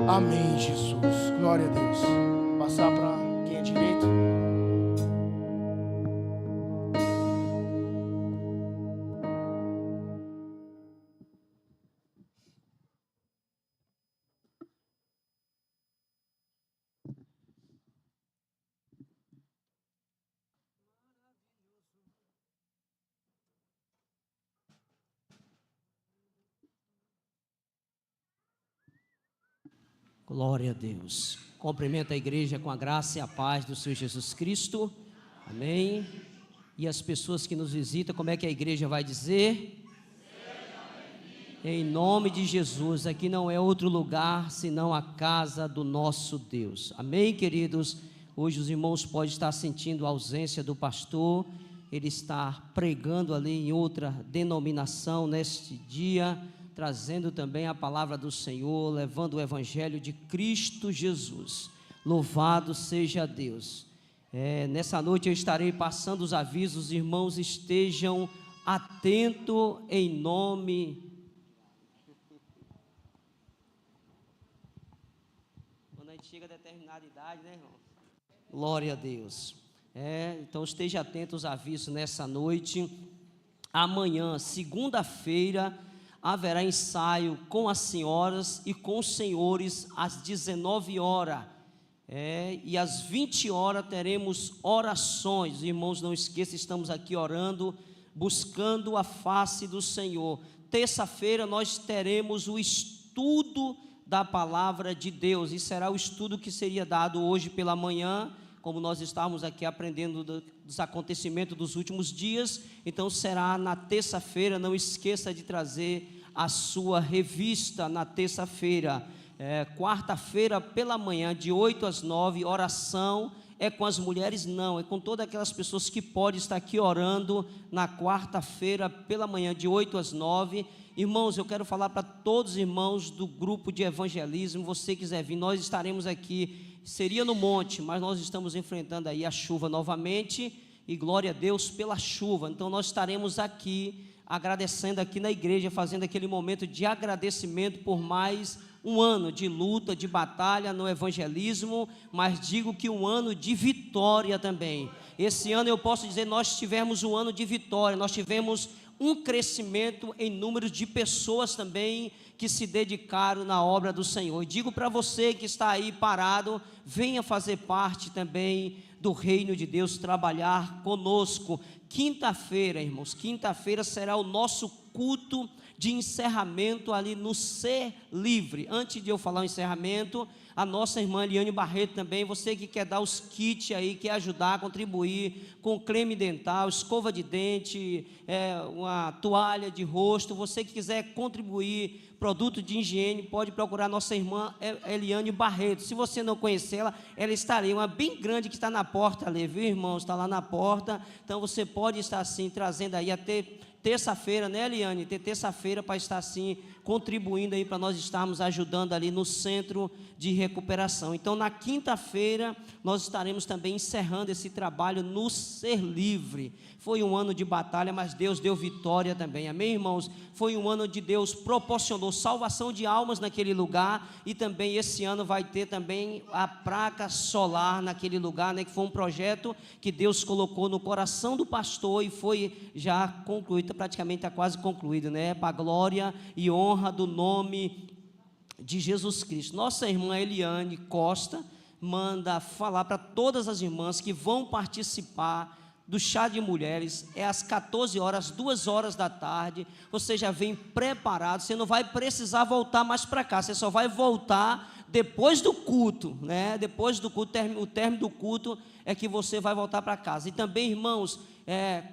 Amém, Jesus. Glória a Deus. Passar para quem é direito. Glória a Deus. Cumprimento a igreja com a graça e a paz do Senhor Jesus Cristo. Amém. E as pessoas que nos visitam, como é que a igreja vai dizer? Em nome de Jesus, aqui não é outro lugar senão a casa do nosso Deus. Amém, queridos? Hoje os irmãos podem estar sentindo a ausência do pastor. Ele está pregando ali em outra denominação neste dia, trazendo também a palavra do Senhor, levando o evangelho de Cristo Jesus. Louvado seja Deus. Nessa noite eu estarei passando os avisos, os irmãos estejam atentos em nome. Quando a gente chega a determinada idade, né, irmão? Glória a Deus. Então esteja atento aos avisos nessa noite. Amanhã, segunda-feira, haverá ensaio com as senhoras e com os senhores às 19 horas. E às 20 horas teremos orações. Irmãos, não esqueçam, estamos aqui orando, buscando a face do Senhor. Terça-feira nós teremos o estudo da palavra de Deus, e será o estudo que seria dado hoje pela manhã, como nós estamos aqui aprendendo dos acontecimentos dos últimos dias. Então será na terça-feira. Não esqueça de trazer a sua revista na terça-feira. Quarta-feira pela manhã, de 8 às 9, oração. É com as mulheres? Não, é com todas aquelas pessoas que podem estar aqui orando na quarta-feira pela manhã, de 8 às 9. Irmãos, eu quero falar para todos os irmãos do grupo de evangelismo. Você quiser vir, nós estaremos aqui. Seria no monte, mas nós estamos enfrentando aí a chuva novamente, e glória a Deus pela chuva. Então nós estaremos aqui, agradecendo aqui na igreja, fazendo aquele momento de agradecimento por mais um ano de luta, de batalha no evangelismo, mas digo que um ano de vitória também. Esse ano eu posso dizer, nós tivemos um ano de vitória, nós tivemos um crescimento em número de pessoas também que se dedicaram na obra do Senhor. E digo para você que está aí parado, venha fazer parte também do reino de Deus, trabalhar conosco. Quinta-feira, irmãos, quinta-feira será o nosso culto de encerramento ali no Ser Livre. Antes de eu falar o encerramento, a nossa irmã Eliane Barreto também, você que quer dar os kits aí, quer ajudar, contribuir com creme dental, escova de dente, uma toalha de rosto, você que quiser contribuir, produto de higiene, pode procurar a nossa irmã Eliane Barreto. Se você não conhecer ela, ela está ali, uma bem grande que está na porta ali, viu, irmãos? Está lá na porta. Então você pode estar assim, trazendo aí até terça-feira, né, Eliane? Ter terça-feira para estar assim, contribuindo aí para nós estarmos ajudando ali no centro de recuperação. Então na quinta-feira nós estaremos também encerrando esse trabalho no Ser Livre. Foi um ano de batalha, mas Deus deu vitória também, amém, irmãos? Foi um ano onde Deus proporcionou salvação de almas naquele lugar, e também esse ano vai ter também a placa solar naquele lugar, né, que foi um projeto que Deus colocou no coração do pastor e foi já concluído, praticamente está quase concluído, né, para a glória e honra do nome de Jesus Cristo. Nossa irmã Eliane Costa manda falar para todas as irmãs que vão participar do chá de mulheres, às 14 horas, 2 horas da tarde. Você já vem preparado, você não vai precisar voltar mais para cá, você só vai voltar depois do culto, né? Depois do culto, o término do culto é que você vai voltar para casa. E também, irmãos,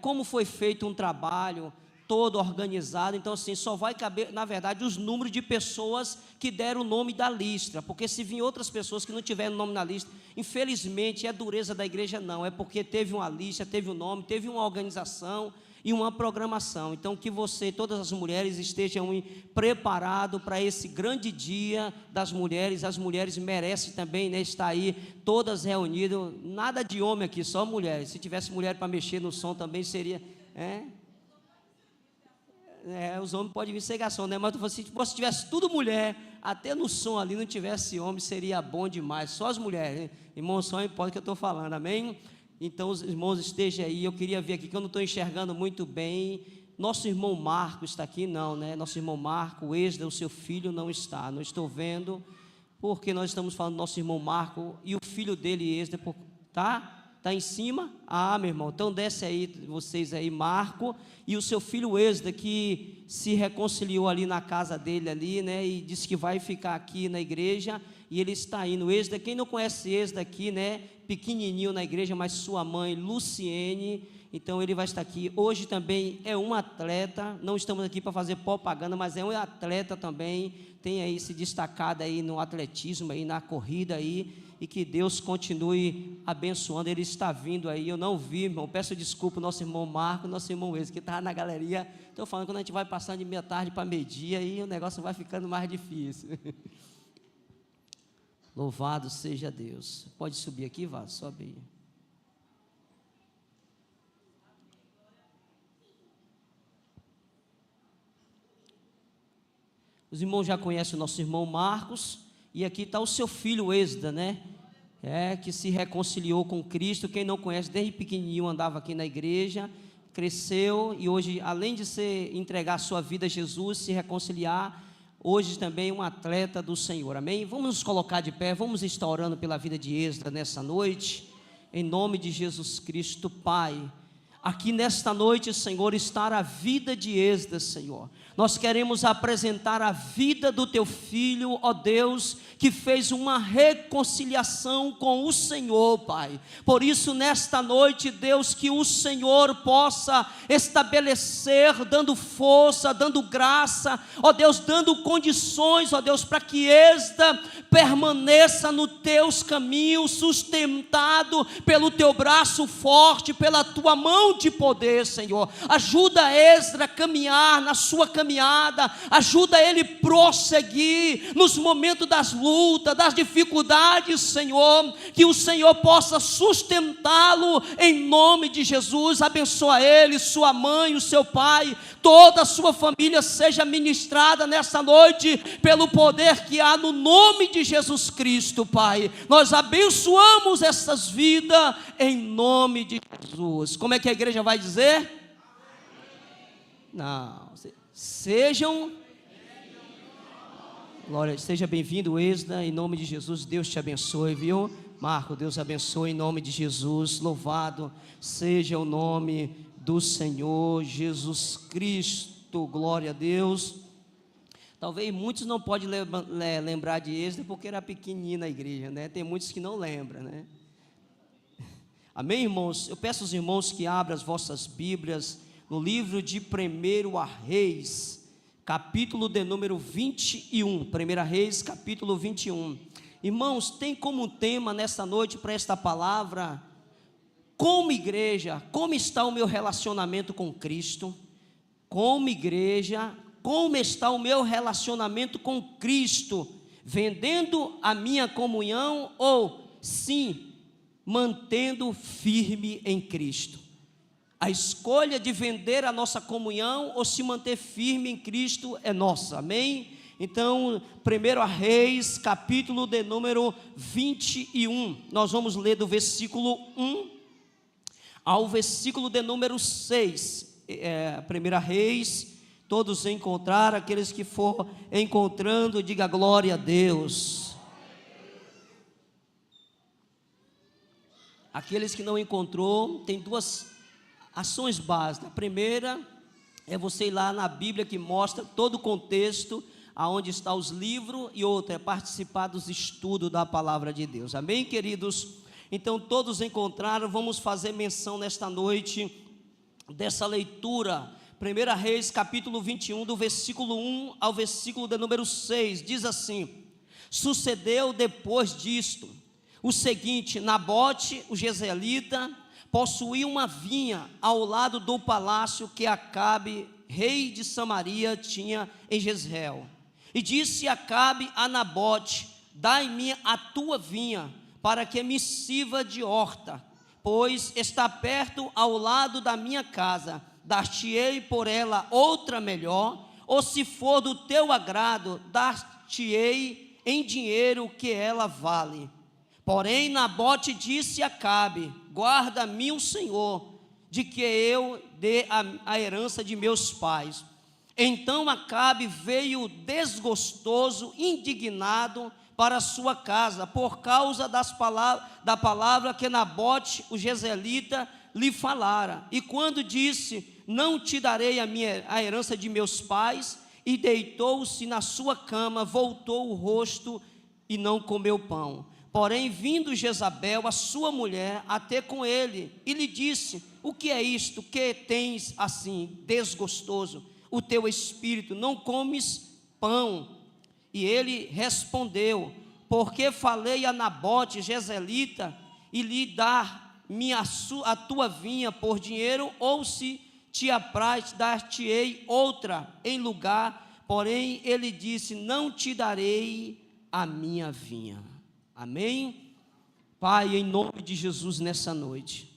como foi feito um trabalho todo organizado, então assim, só vai caber, na verdade, os números de pessoas que deram o nome da lista, porque se vir outras pessoas que não tiveram nome na lista, infelizmente, é dureza da igreja não, é porque teve uma lista, teve um nome, teve uma organização e uma programação. Então que você, todas as mulheres, estejam preparados para esse grande dia das mulheres. As mulheres merecem também, né, estar aí todas reunidas, nada de homem aqui, só mulheres. Se tivesse mulher para mexer no som também seria, os homens podem vir sem garçom, né? Mas se tivesse tudo mulher, até no som ali não tivesse homem, seria bom demais, só as mulheres, hein? Irmão, só importa o que eu estou falando, amém? Então os irmãos estejam aí, eu queria ver aqui, que eu não estou enxergando muito bem. Nosso irmão Marco está aqui? Não, né? Nosso irmão Marco, o Esdra, o seu filho, não está, não estou vendo, porque nós estamos falando do nosso irmão Marco, e o filho dele, Esdra, tá? Está em cima? Ah, meu irmão, então desce aí, vocês aí, Marco, e o seu filho Esdra, que se reconciliou ali na casa dele ali, né, e disse que vai ficar aqui na igreja, e ele está indo. Esdra, quem não conhece Esdra aqui, né, pequenininho na igreja, mas sua mãe, Luciene, então ele vai estar aqui. Hoje também é um atleta, não estamos aqui para fazer propaganda, mas é um atleta também, tem aí se destacado aí no atletismo, aí na corrida aí, e que Deus continue abençoando. Ele está vindo aí, eu não vi, irmão, peço desculpa ao nosso irmão Marco, nosso irmão Esdra, que estava na galeria. Estou falando, quando a gente vai passando de meia tarde para meio-dia, aí o negócio vai ficando mais difícil. Louvado seja Deus. Pode subir aqui, vá, sobe aí. Os irmãos já conhecem o nosso irmão Marcos, e aqui está o seu filho Esdra, né? Que se reconciliou com Cristo. Quem não conhece, desde pequenininho andava aqui na igreja, cresceu, e hoje, além de entregar a sua vida a Jesus, se reconciliar, hoje também um atleta do Senhor, amém? Vamos nos colocar de pé, vamos estar orando pela vida de Esdra nessa noite, em nome de Jesus Cristo. Pai, aqui nesta noite, Senhor, está a vida de Esdra, Senhor. Nós queremos apresentar a vida do teu filho, ó Deus, que fez uma reconciliação com o Senhor, Pai. Por isso, nesta noite, Deus, que o Senhor possa estabelecer, dando força, dando graça, ó Deus, dando condições, ó Deus, para que Esdra permaneça nos teus caminhos, sustentado pelo teu braço forte, pela tua mão de poder, Senhor. Ajuda Esdra a caminhar na sua caminhada, ajuda ele prosseguir nos momentos das lutas, das dificuldades, Senhor, que o Senhor possa sustentá-lo em nome de Jesus. Abençoa ele, sua mãe, o seu pai, toda a sua família seja ministrada nessa noite pelo poder que há no nome de Jesus Cristo, Pai. Nós abençoamos essas vidas em nome de Jesus. Como é que a igreja vai dizer? Não, sejam, glória, seja bem-vindo, Esdra, em nome de Jesus. Deus te abençoe, viu? Marco, Deus abençoe em nome de Jesus. Louvado seja o nome do Senhor Jesus Cristo, glória a Deus. Talvez muitos não podem lembrar de Esdra porque era pequenininho na igreja, né? Tem muitos que não lembram, né? Amém, irmãos? Eu peço aos irmãos que abram as vossas Bíblias no livro de 1 Reis, capítulo de número 21, 1 Reis, capítulo 21. Irmãos, tem como tema nessa noite para esta palavra, como igreja, como está o meu relacionamento com Cristo? Como igreja, como está o meu relacionamento com Cristo? Vendendo a minha comunhão ou, sim, mantendo firme em Cristo? A escolha de vender a nossa comunhão ou se manter firme em Cristo é nossa, amém? Então, 1 Reis, capítulo de número 21, nós vamos ler do versículo 1 ao versículo de número 6, 1 Reis, todos encontraram, aqueles que for encontrando, diga glória a Deus. Aqueles que não encontrou, tem duas ações básicas. A primeira é você ir lá na Bíblia, que mostra todo o contexto, aonde estão os livros, e outra é participar dos estudos da palavra de Deus, amém, queridos? Então todos encontraram. Vamos fazer menção nesta noite dessa leitura, 1 Reis capítulo 21, do versículo 1 ao versículo de número 6, diz assim: sucedeu depois disto o seguinte: Nabote, o jezreelita, possuía uma vinha ao lado do palácio que Acabe, rei de Samaria, tinha em Jezreel. E disse Acabe a Nabote: dai-me a tua vinha, para que me sirva de horta, pois está perto ao lado da minha casa. Dar-te-ei por ela outra melhor, ou se for do teu agrado, dar-te-ei em dinheiro o que ela vale. Porém Nabote disse a Acabe: guarda-me o Senhor, de que eu dê a herança de meus pais. Então Acabe veio desgostoso, indignado para a sua casa, por causa da palavra que Nabote, o jezreelita, lhe falara. E quando disse: não te darei a herança de meus pais, e deitou-se na sua cama, voltou o rosto e não comeu pão. Porém, vindo Jezabel, a sua mulher, a ter com ele, e lhe disse: o que é isto que tens assim, desgostoso? O teu espírito, não comes pão? E ele respondeu: porque falei a Nabote, jezreelita, e lhe dar-me a tua vinha por dinheiro, ou se te apraz, dar-te-ei outra em lugar. Porém ele disse: não te darei a minha vinha. Amém? Pai, em nome de Jesus, nessa noite,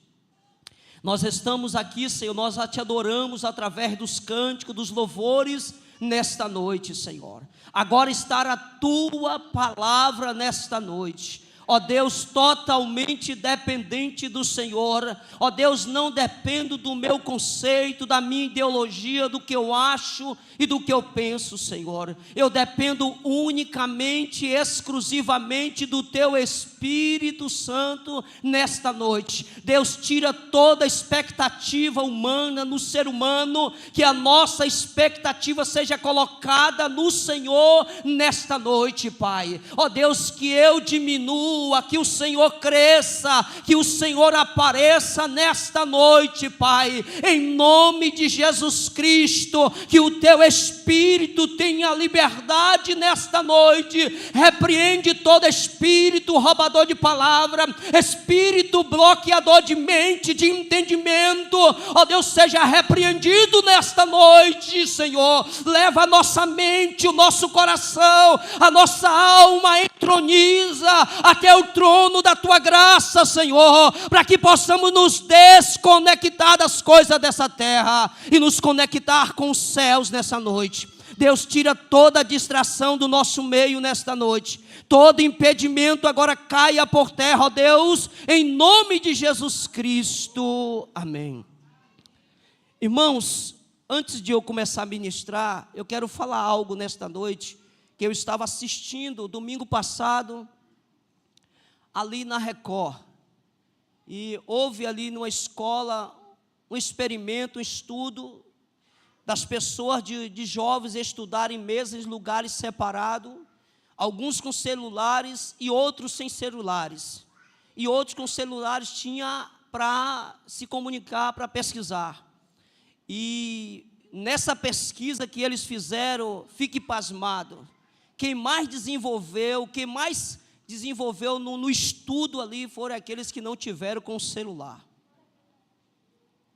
nós estamos aqui, Senhor, nós te adoramos através dos cânticos, dos louvores, nesta noite, Senhor. Agora está a tua palavra nesta noite. Ó Deus, totalmente dependente do Senhor. Ó Deus, não dependo do meu conceito, da minha ideologia, do que eu acho e do que eu penso, Senhor. Eu dependo unicamente, exclusivamente do teu Espírito Santo nesta noite. Deus, tira toda expectativa humana no ser humano, que a nossa expectativa seja colocada no Senhor nesta noite, Pai. Ó Deus, que eu diminua, que o Senhor cresça, que o Senhor apareça nesta noite, Pai, em nome de Jesus Cristo. Que o teu Espírito tenha liberdade nesta noite. Repreende todo espírito roubador de palavra, espírito bloqueador de mente, de entendimento. Ó Deus, seja repreendido nesta noite, Senhor. Leva a nossa mente, o nosso coração, a nossa alma, entroniza até o trono da tua graça, Senhor, para que possamos nos desconectar das coisas dessa terra e nos conectar com os céus nessa noite. Deus, tira toda a distração do nosso meio nesta noite. Todo impedimento agora caia por terra, ó Deus, em nome de Jesus Cristo. Amém. Irmãos, antes de eu começar a ministrar, eu quero falar algo nesta noite que eu estava assistindo domingo passado ali na Record, e houve ali numa escola um experimento, um estudo das pessoas, de jovens estudarem em mesas, em lugares separados, alguns com celulares e outros sem celulares, e outros com celulares tinha para se comunicar, para pesquisar. E nessa pesquisa que eles fizeram, fique pasmado, quem mais desenvolveu no estudo ali foram aqueles que não tiveram com o celular.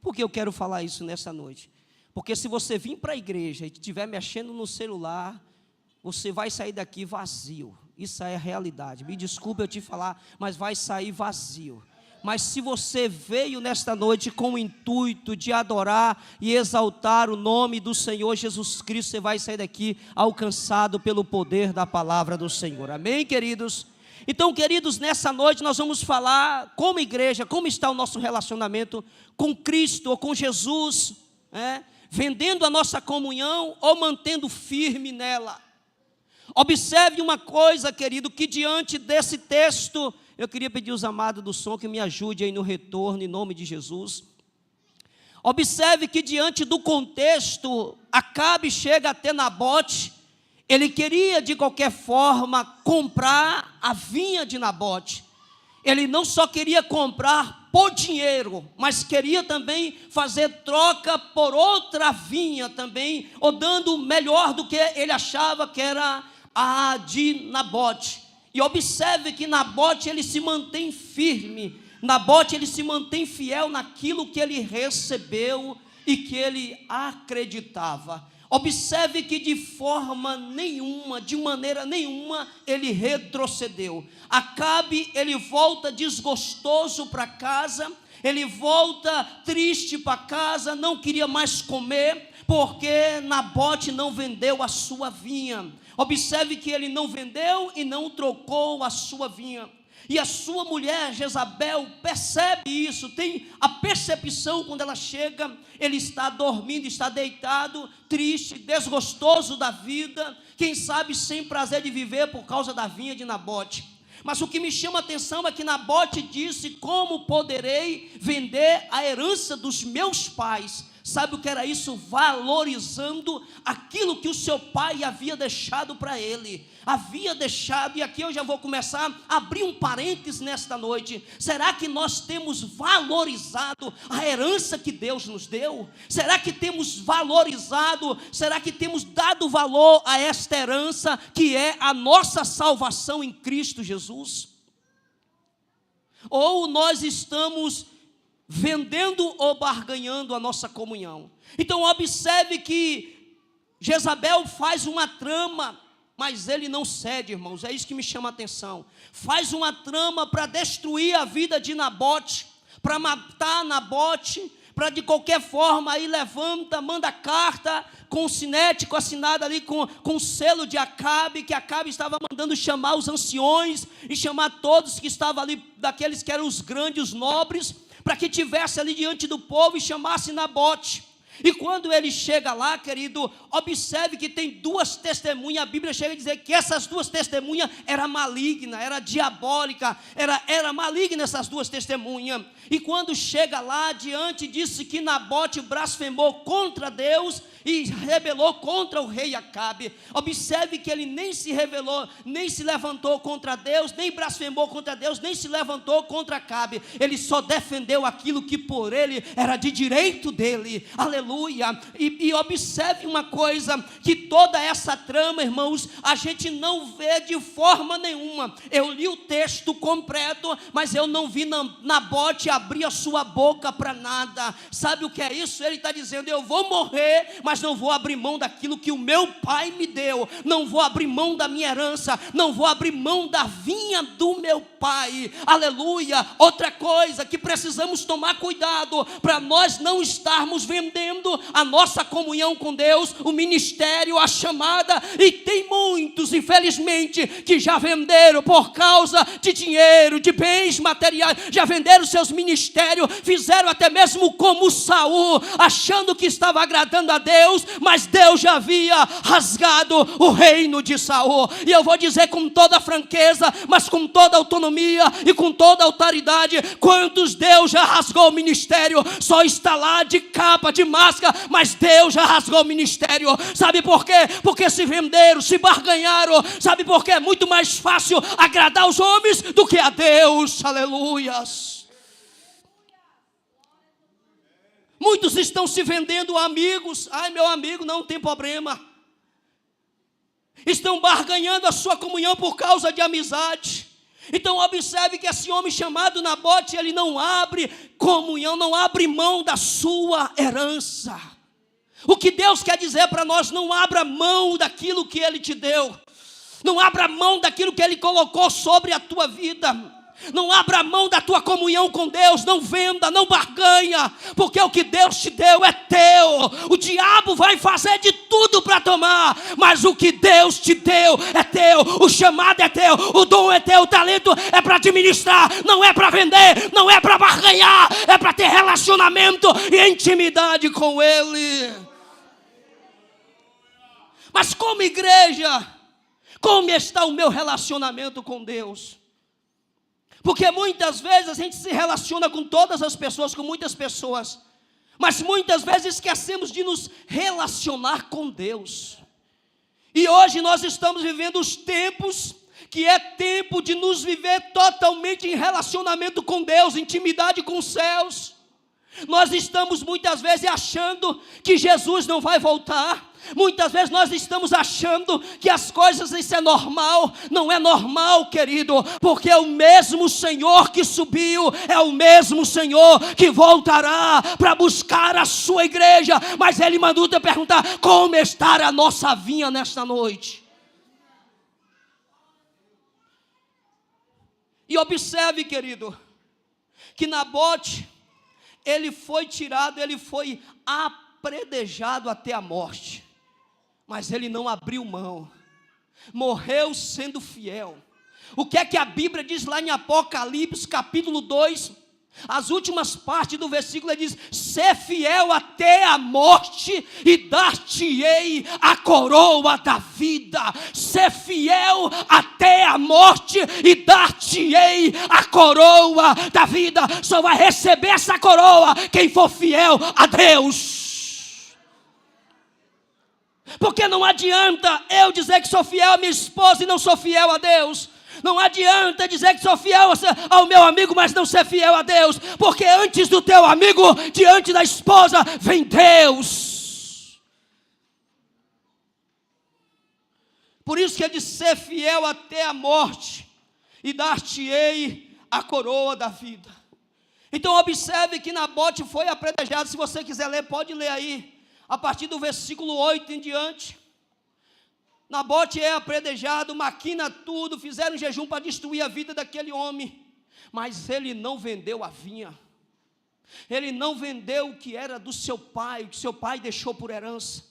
Por que eu quero falar isso nessa noite? Porque se você vir para a igreja e estiver mexendo no celular, você vai sair daqui vazio. Isso é a realidade. Me desculpe eu te falar, mas vai sair vazio. Mas se você veio nesta noite com o intuito de adorar e exaltar o nome do Senhor Jesus Cristo, você vai sair daqui alcançado pelo poder da palavra do Senhor. Amém, queridos? Então, queridos, nessa noite nós vamos falar como igreja, como está o nosso relacionamento com Cristo ou com Jesus, vendendo a nossa comunhão ou mantendo firme nela. Observe uma coisa, querido, que diante desse texto, eu queria pedir aos amados do som que me ajude aí no retorno, em nome de Jesus. Observe que diante do contexto, Acabe chega até Nabote. Ele queria de qualquer forma comprar a vinha de Nabote. Ele não só queria comprar por dinheiro, mas queria também fazer troca por outra vinha também, ou dando melhor do que ele achava que era a de Nabote. E observe que Nabote, ele se mantém firme. Nabote, ele se mantém fiel naquilo que ele recebeu e que ele acreditava. Observe que de forma nenhuma, de maneira nenhuma, ele retrocedeu. Acabe, ele volta desgostoso para casa, ele volta triste para casa, não queria mais comer, porque Nabote não vendeu a sua vinha. Observe que ele não vendeu e não trocou a sua vinha. E a sua mulher, Jezabel, percebe isso, tem a percepção quando ela chega, ele está dormindo, está deitado, triste, desgostoso da vida, quem sabe sem prazer de viver por causa da vinha de Nabote. Mas o que me chama a atenção é que Nabote disse: como poderei vender a herança dos meus pais? Sabe o que era isso? Valorizando aquilo que o seu pai havia deixado para ele. Havia deixado, e aqui eu já vou começar a abrir um parênteses nesta noite. Será que nós temos valorizado a herança que Deus nos deu? Será que temos valorizado, será que temos dado valor a esta herança que é a nossa salvação em Cristo Jesus? Ou nós estamos vendendo ou barganhando a nossa comunhão? Então observe que Jezabel faz uma trama, mas ele não cede, irmãos, é isso que me chama a atenção. Faz uma trama para destruir a vida de Nabote, para matar Nabote, para de qualquer forma aí levanta, manda carta com o cinético assinado ali com o selo de Acabe, que Acabe estava mandando chamar os anciões e chamar todos que estavam ali, daqueles que eram os grandes, os nobres, para que tivesse ali diante do povo e chamasse Nabote. E quando ele chega lá, querido, observe que tem duas testemunhas. A Bíblia chega a dizer que essas duas testemunhas eram malignas, era diabólica, era maligna essas duas testemunhas. E quando chega lá diante, disse que Nabote blasfemou contra Deus e rebelou contra o rei Acabe. Observe que ele nem se rebelou, nem se levantou contra Deus, nem blasfemou contra Deus, nem se levantou contra Acabe. Ele só defendeu aquilo que por ele era de direito dele. Aleluia. E observe uma coisa, que toda essa trama, irmãos, a gente não vê de forma nenhuma. Eu li o texto completo, mas eu não vi Nabote abrir a sua boca para nada. Sabe o que é isso? Ele está dizendo: eu vou morrer, mas não vou abrir mão daquilo que o meu pai me deu, não vou abrir mão da minha herança, não vou abrir mão da vinha do meu pai. Aleluia. Outra coisa que precisamos tomar cuidado, para nós não estarmos vendendo a nossa comunhão com Deus, o ministério, a chamada. E tem muitos, infelizmente, que já venderam por causa de dinheiro, de bens materiais, já venderam seus ministérios, fizeram até mesmo como Saul, achando que estava agradando a Deus, mas Deus já havia rasgado o reino de Saul. E eu vou dizer com toda franqueza, mas com toda autonomia e com toda autoridade: quantos Deus já rasgou o ministério? Só está lá de capa, de máscara, mas Deus já rasgou o ministério. Sabe por quê? Porque se venderam, se barganharam. Sabe por quê? É muito mais fácil agradar os homens do que a Deus. Aleluias. Muitos estão se vendendo a amigos. Ai, meu amigo, não tem problema. Estão barganhando a sua comunhão por causa de amizade. Então observe que esse homem chamado Nabote, ele não abre comunhão, não abre mão da sua herança. O que Deus quer dizer para nós: não abra mão daquilo que Ele te deu. Não abra mão daquilo que Ele colocou sobre a tua vida. Não abra mão da tua comunhão com Deus. Não venda, não barganha, porque o que Deus te deu é teu. O diabo vai fazer de tudo para tomar, mas o que Deus te deu é teu. O chamado é teu, o dom é teu, o talento é para administrar, não é para vender, não é para barganhar, é para ter relacionamento e intimidade com Ele. Mas como igreja, como está o meu relacionamento com Deus? Porque muitas vezes a gente se relaciona com todas as pessoas, com muitas pessoas, mas muitas vezes esquecemos de nos relacionar com Deus. E hoje nós estamos vivendo os tempos que é tempo de nos viver totalmente em relacionamento com Deus, intimidade com os céus. Nós estamos muitas vezes achando que Jesus não vai voltar. Muitas vezes nós estamos achando que as coisas, isso é normal. Não é normal, querido, porque é o mesmo Senhor que subiu, é o mesmo Senhor que voltará para buscar a sua igreja. Mas Ele mandou te perguntar: como está a nossa vinha nesta noite? E observe, querido, que Nabote, ele foi tirado, ele foi apredejado até a morte, mas ele não abriu mão. morreu sendo fiel. O que é que a Bíblia diz lá em Apocalipse, capítulo 2? As últimas partes do versículo diz: ser fiel até a morte e dar-te-ei a coroa da vida. Ser fiel até a morte e dar-te-ei a coroa da vida. Só vai receber essa coroa quem for fiel a Deus. Porque não adianta eu dizer que sou fiel à minha esposa e não sou fiel a Deus. Não adianta dizer que sou fiel ao meu amigo, mas não ser fiel a Deus. Porque antes do teu amigo, diante da esposa, vem Deus. Por isso que ele diz: ser fiel até a morte e dar-te-ei a coroa da vida. Então observe que Nabote foi apredejado. Se você quiser ler, pode ler aí, a partir do versículo 8 em diante. Nabote é apredejado, maquina tudo, fizeram jejum para destruir a vida daquele homem, mas ele não vendeu a vinha, ele não vendeu o que era do seu pai, o que seu pai deixou por herança.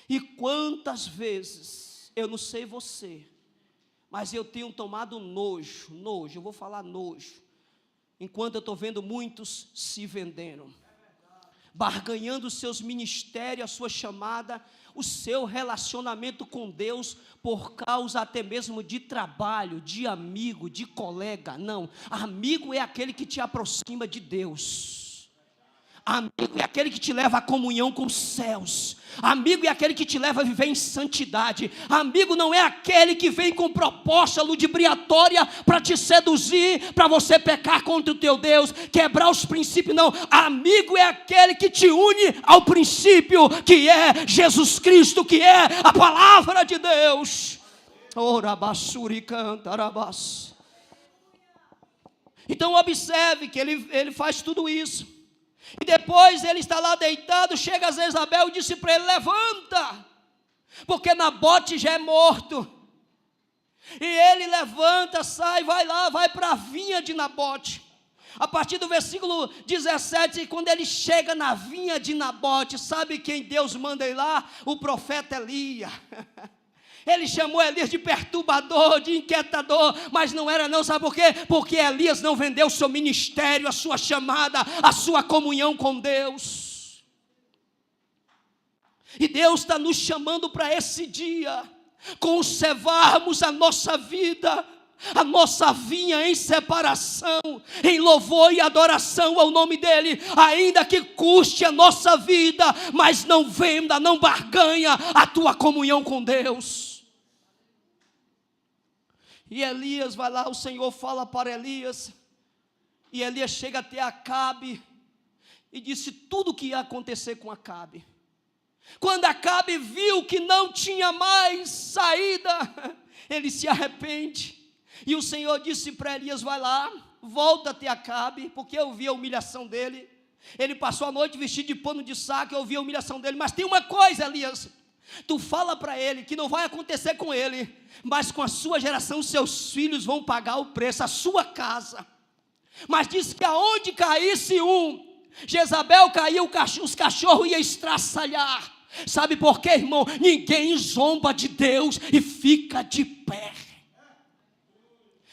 E quantas vezes, eu não sei você, mas eu tenho tomado nojo, eu vou falar nojo, enquanto eu estou vendo muitos se vendendo, barganhando os seus ministérios, a sua chamada, o seu relacionamento com Deus, por causa até mesmo de trabalho, de amigo, de colega. Não, amigo é aquele que te aproxima de Deus. Amigo é aquele que te leva à comunhão com os céus. Amigo é aquele que te leva a viver em santidade. Amigo não é aquele que vem com proposta ludibriatória para te seduzir, para você pecar contra o teu Deus, quebrar os princípios. Não, amigo é aquele que te une ao princípio, que é Jesus Cristo, que é a palavra de Deus. Então observe que ele faz tudo isso. E depois ele está lá deitado, chega a Jezabel e disse para ele: levanta, porque Nabote já é morto. E ele levanta, sai, vai lá, vai para a vinha de Nabote. A partir do versículo 17, quando ele chega na vinha de Nabote, sabe quem Deus manda ir lá? O profeta Elias. Ele chamou Elias de perturbador, de inquietador, mas não era não, sabe por quê? Porque Elias não vendeu o seu ministério, a sua chamada, a sua comunhão com Deus. E Deus está nos chamando para esse dia, conservarmos a nossa vida, a nossa vinha em separação, em louvor e adoração ao nome dEle, ainda que custe a nossa vida, mas não venda, não barganha a tua comunhão com Deus. E Elias vai lá, o Senhor fala para Elias, e Elias chega até Acabe, e disse tudo o que ia acontecer com Acabe. Quando Acabe viu que não tinha mais saída, ele se arrepende, e o Senhor disse para Elias: vai lá, volta até Acabe, porque eu vi a humilhação dele, ele passou a noite vestido de pano de saco, eu vi a humilhação dele, mas tem uma coisa, Elias, tu fala para ele que não vai acontecer com ele, mas com a sua geração, seus filhos vão pagar o preço, a sua casa. Mas diz que aonde caísse um, Jezabel caiu, os cachorros iam estraçalhar. Sabe por quê, irmão? Ninguém zomba de Deus e fica de pé.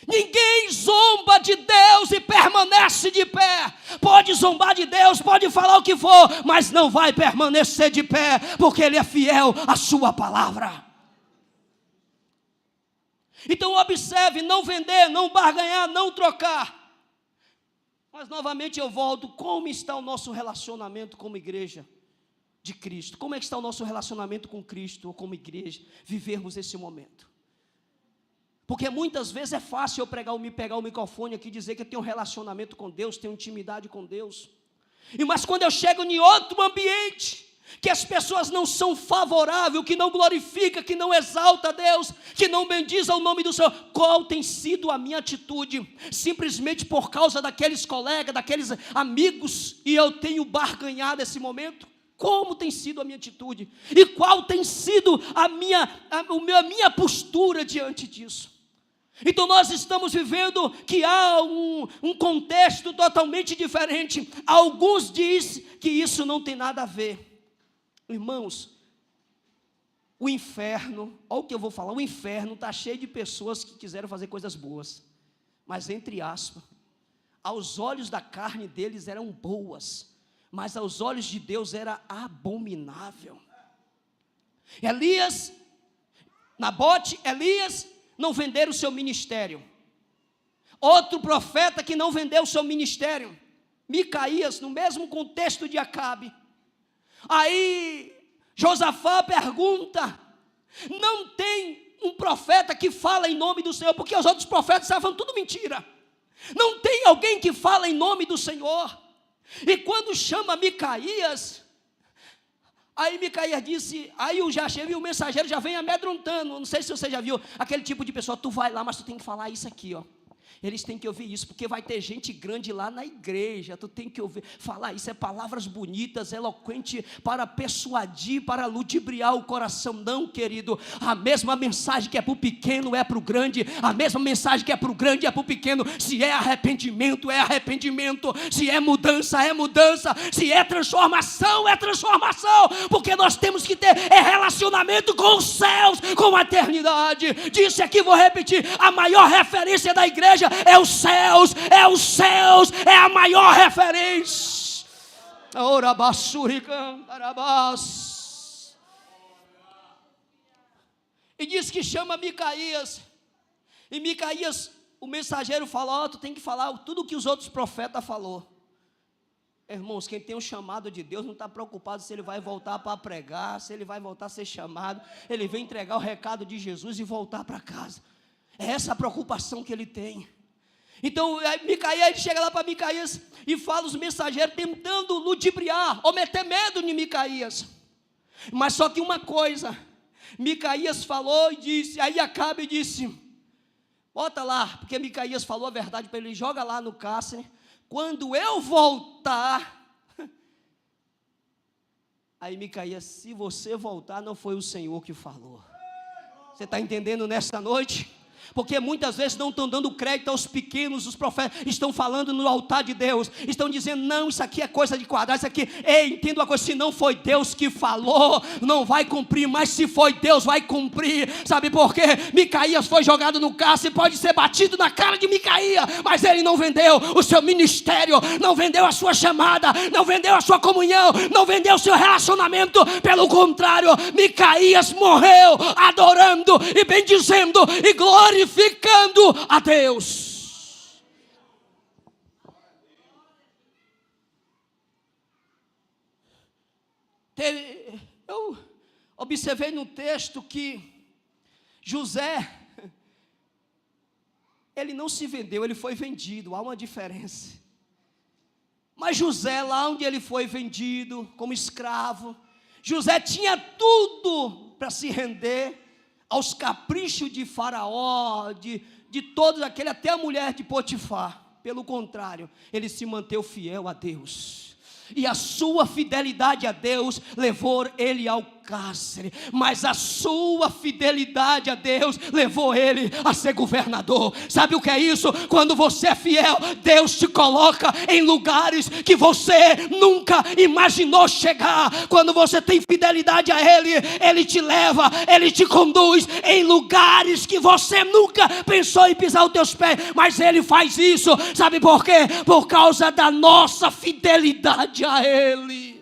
Ninguém zomba de Deus e permanece de pé. Pode zombar de Deus, pode falar o que for, mas não vai permanecer de pé, porque Ele é fiel à sua palavra. Então observe, não vender, não barganhar, não trocar. Mas novamente eu volto, como está o nosso relacionamento como igreja de Cristo? Como é que está o nosso relacionamento com Cristo, ou como igreja, vivermos esse momento? Porque muitas vezes é fácil eu pegar o microfone aqui e dizer que eu tenho um relacionamento com Deus, tenho intimidade com Deus. Mas quando eu chego em outro ambiente, que as pessoas não são favoráveis, que não glorifica, que não exalta a Deus, que não bendiz ao nome do Senhor, qual tem sido a minha atitude? Simplesmente por causa daqueles colegas, daqueles amigos, e eu tenho barganhado esse momento? Como tem sido a minha atitude? E qual tem sido a minha postura diante disso? Então nós estamos vivendo que há um contexto totalmente diferente. Alguns dizem que isso não tem nada a ver. Irmãos, O inferno, olha o que eu vou falar, o inferno está cheio de pessoas que quiseram fazer coisas boas, mas entre aspas, aos olhos da carne deles eram boas, mas aos olhos de Deus era abominável. Nabote, Elias não venderam o seu ministério. Outro profeta que não vendeu o seu ministério, Micaías, no mesmo contexto de Acabe. Aí Josafá pergunta: não tem um profeta que fala em nome do Senhor? Porque os outros profetas estavam tudo mentira. Não tem alguém que fala em nome do Senhor? E quando chama Micaías, aí Micaías disse, aí o mensageiro já vem amedrontando. Não sei se você já viu aquele tipo de pessoa: tu vai lá, mas tu tem que falar isso aqui, ó. Eles têm que ouvir isso, porque vai ter gente grande lá na igreja. Tu tem que ouvir, falar isso, é palavras bonitas, eloquente, para persuadir, para ludibriar o coração. Não, querido, a mesma mensagem que é para o pequeno é para o grande, a mesma mensagem que é para o grande é para o pequeno. Se é arrependimento, é arrependimento. Se é mudança, é mudança. Se é transformação, é transformação. Porque nós temos que ter relacionamento com os céus, com a eternidade. Disse aqui, vou repetir, a maior referência da igreja é os céus, é os céus, é a maior referência. E diz que chama Micaías, e Micaías, o mensageiro fala: ó, tu tem que falar tudo o que os outros profetas falou. Irmãos, quem tem um chamado de Deus não está preocupado se ele vai voltar para pregar, se ele vai voltar a ser chamado. Ele vem entregar o recado de Jesus e voltar para casa. É essa a preocupação que ele tem. Então Micaías, ele chega lá para Micaías e fala os mensageiros tentando ludibriar ou meter medo em Micaías. Mas só que uma coisa, Micaías falou e disse, aí Acabe e disse: bota lá, porque Micaías falou a verdade para ele, joga lá no cárcere, quando eu voltar. Aí Micaías: se você voltar, não foi o Senhor que falou. Você está entendendo nesta noite? Porque muitas vezes não estão dando crédito aos pequenos. Os profetas estão falando no altar de Deus, estão dizendo: não, isso aqui é coisa de quadrado, isso aqui, ei, entenda uma coisa, se não foi Deus que falou, não vai cumprir, mas se foi Deus, vai cumprir. Sabe por quê? Micaías foi jogado no cárcere, pode ser batido na cara de Micaías, mas ele não vendeu o seu ministério, não vendeu a sua chamada, não vendeu a sua comunhão, não vendeu o seu relacionamento. Pelo contrário, Micaías morreu adorando e bendizendo e glorificando a Deus. Eu observei no texto que José, ele não se vendeu, ele foi vendido. Há uma diferença. Mas José, lá onde ele foi vendido como escravo, José tinha tudo para se render aos caprichos de Faraó, de todos aqueles, até a mulher de Potifar. Pelo contrário, ele se manteve fiel a Deus, e a sua fidelidade a Deus levou ele ao cárcere, mas a sua fidelidade a Deus levou ele a ser governador. Sabe o que é isso? Quando você é fiel, Deus te coloca em lugares que você nunca imaginou chegar. Quando você tem fidelidade a Ele, Ele te leva, Ele te conduz em lugares que você nunca pensou em pisar os teus pés, mas Ele faz isso. Sabe por quê? Por causa da nossa fidelidade a Ele.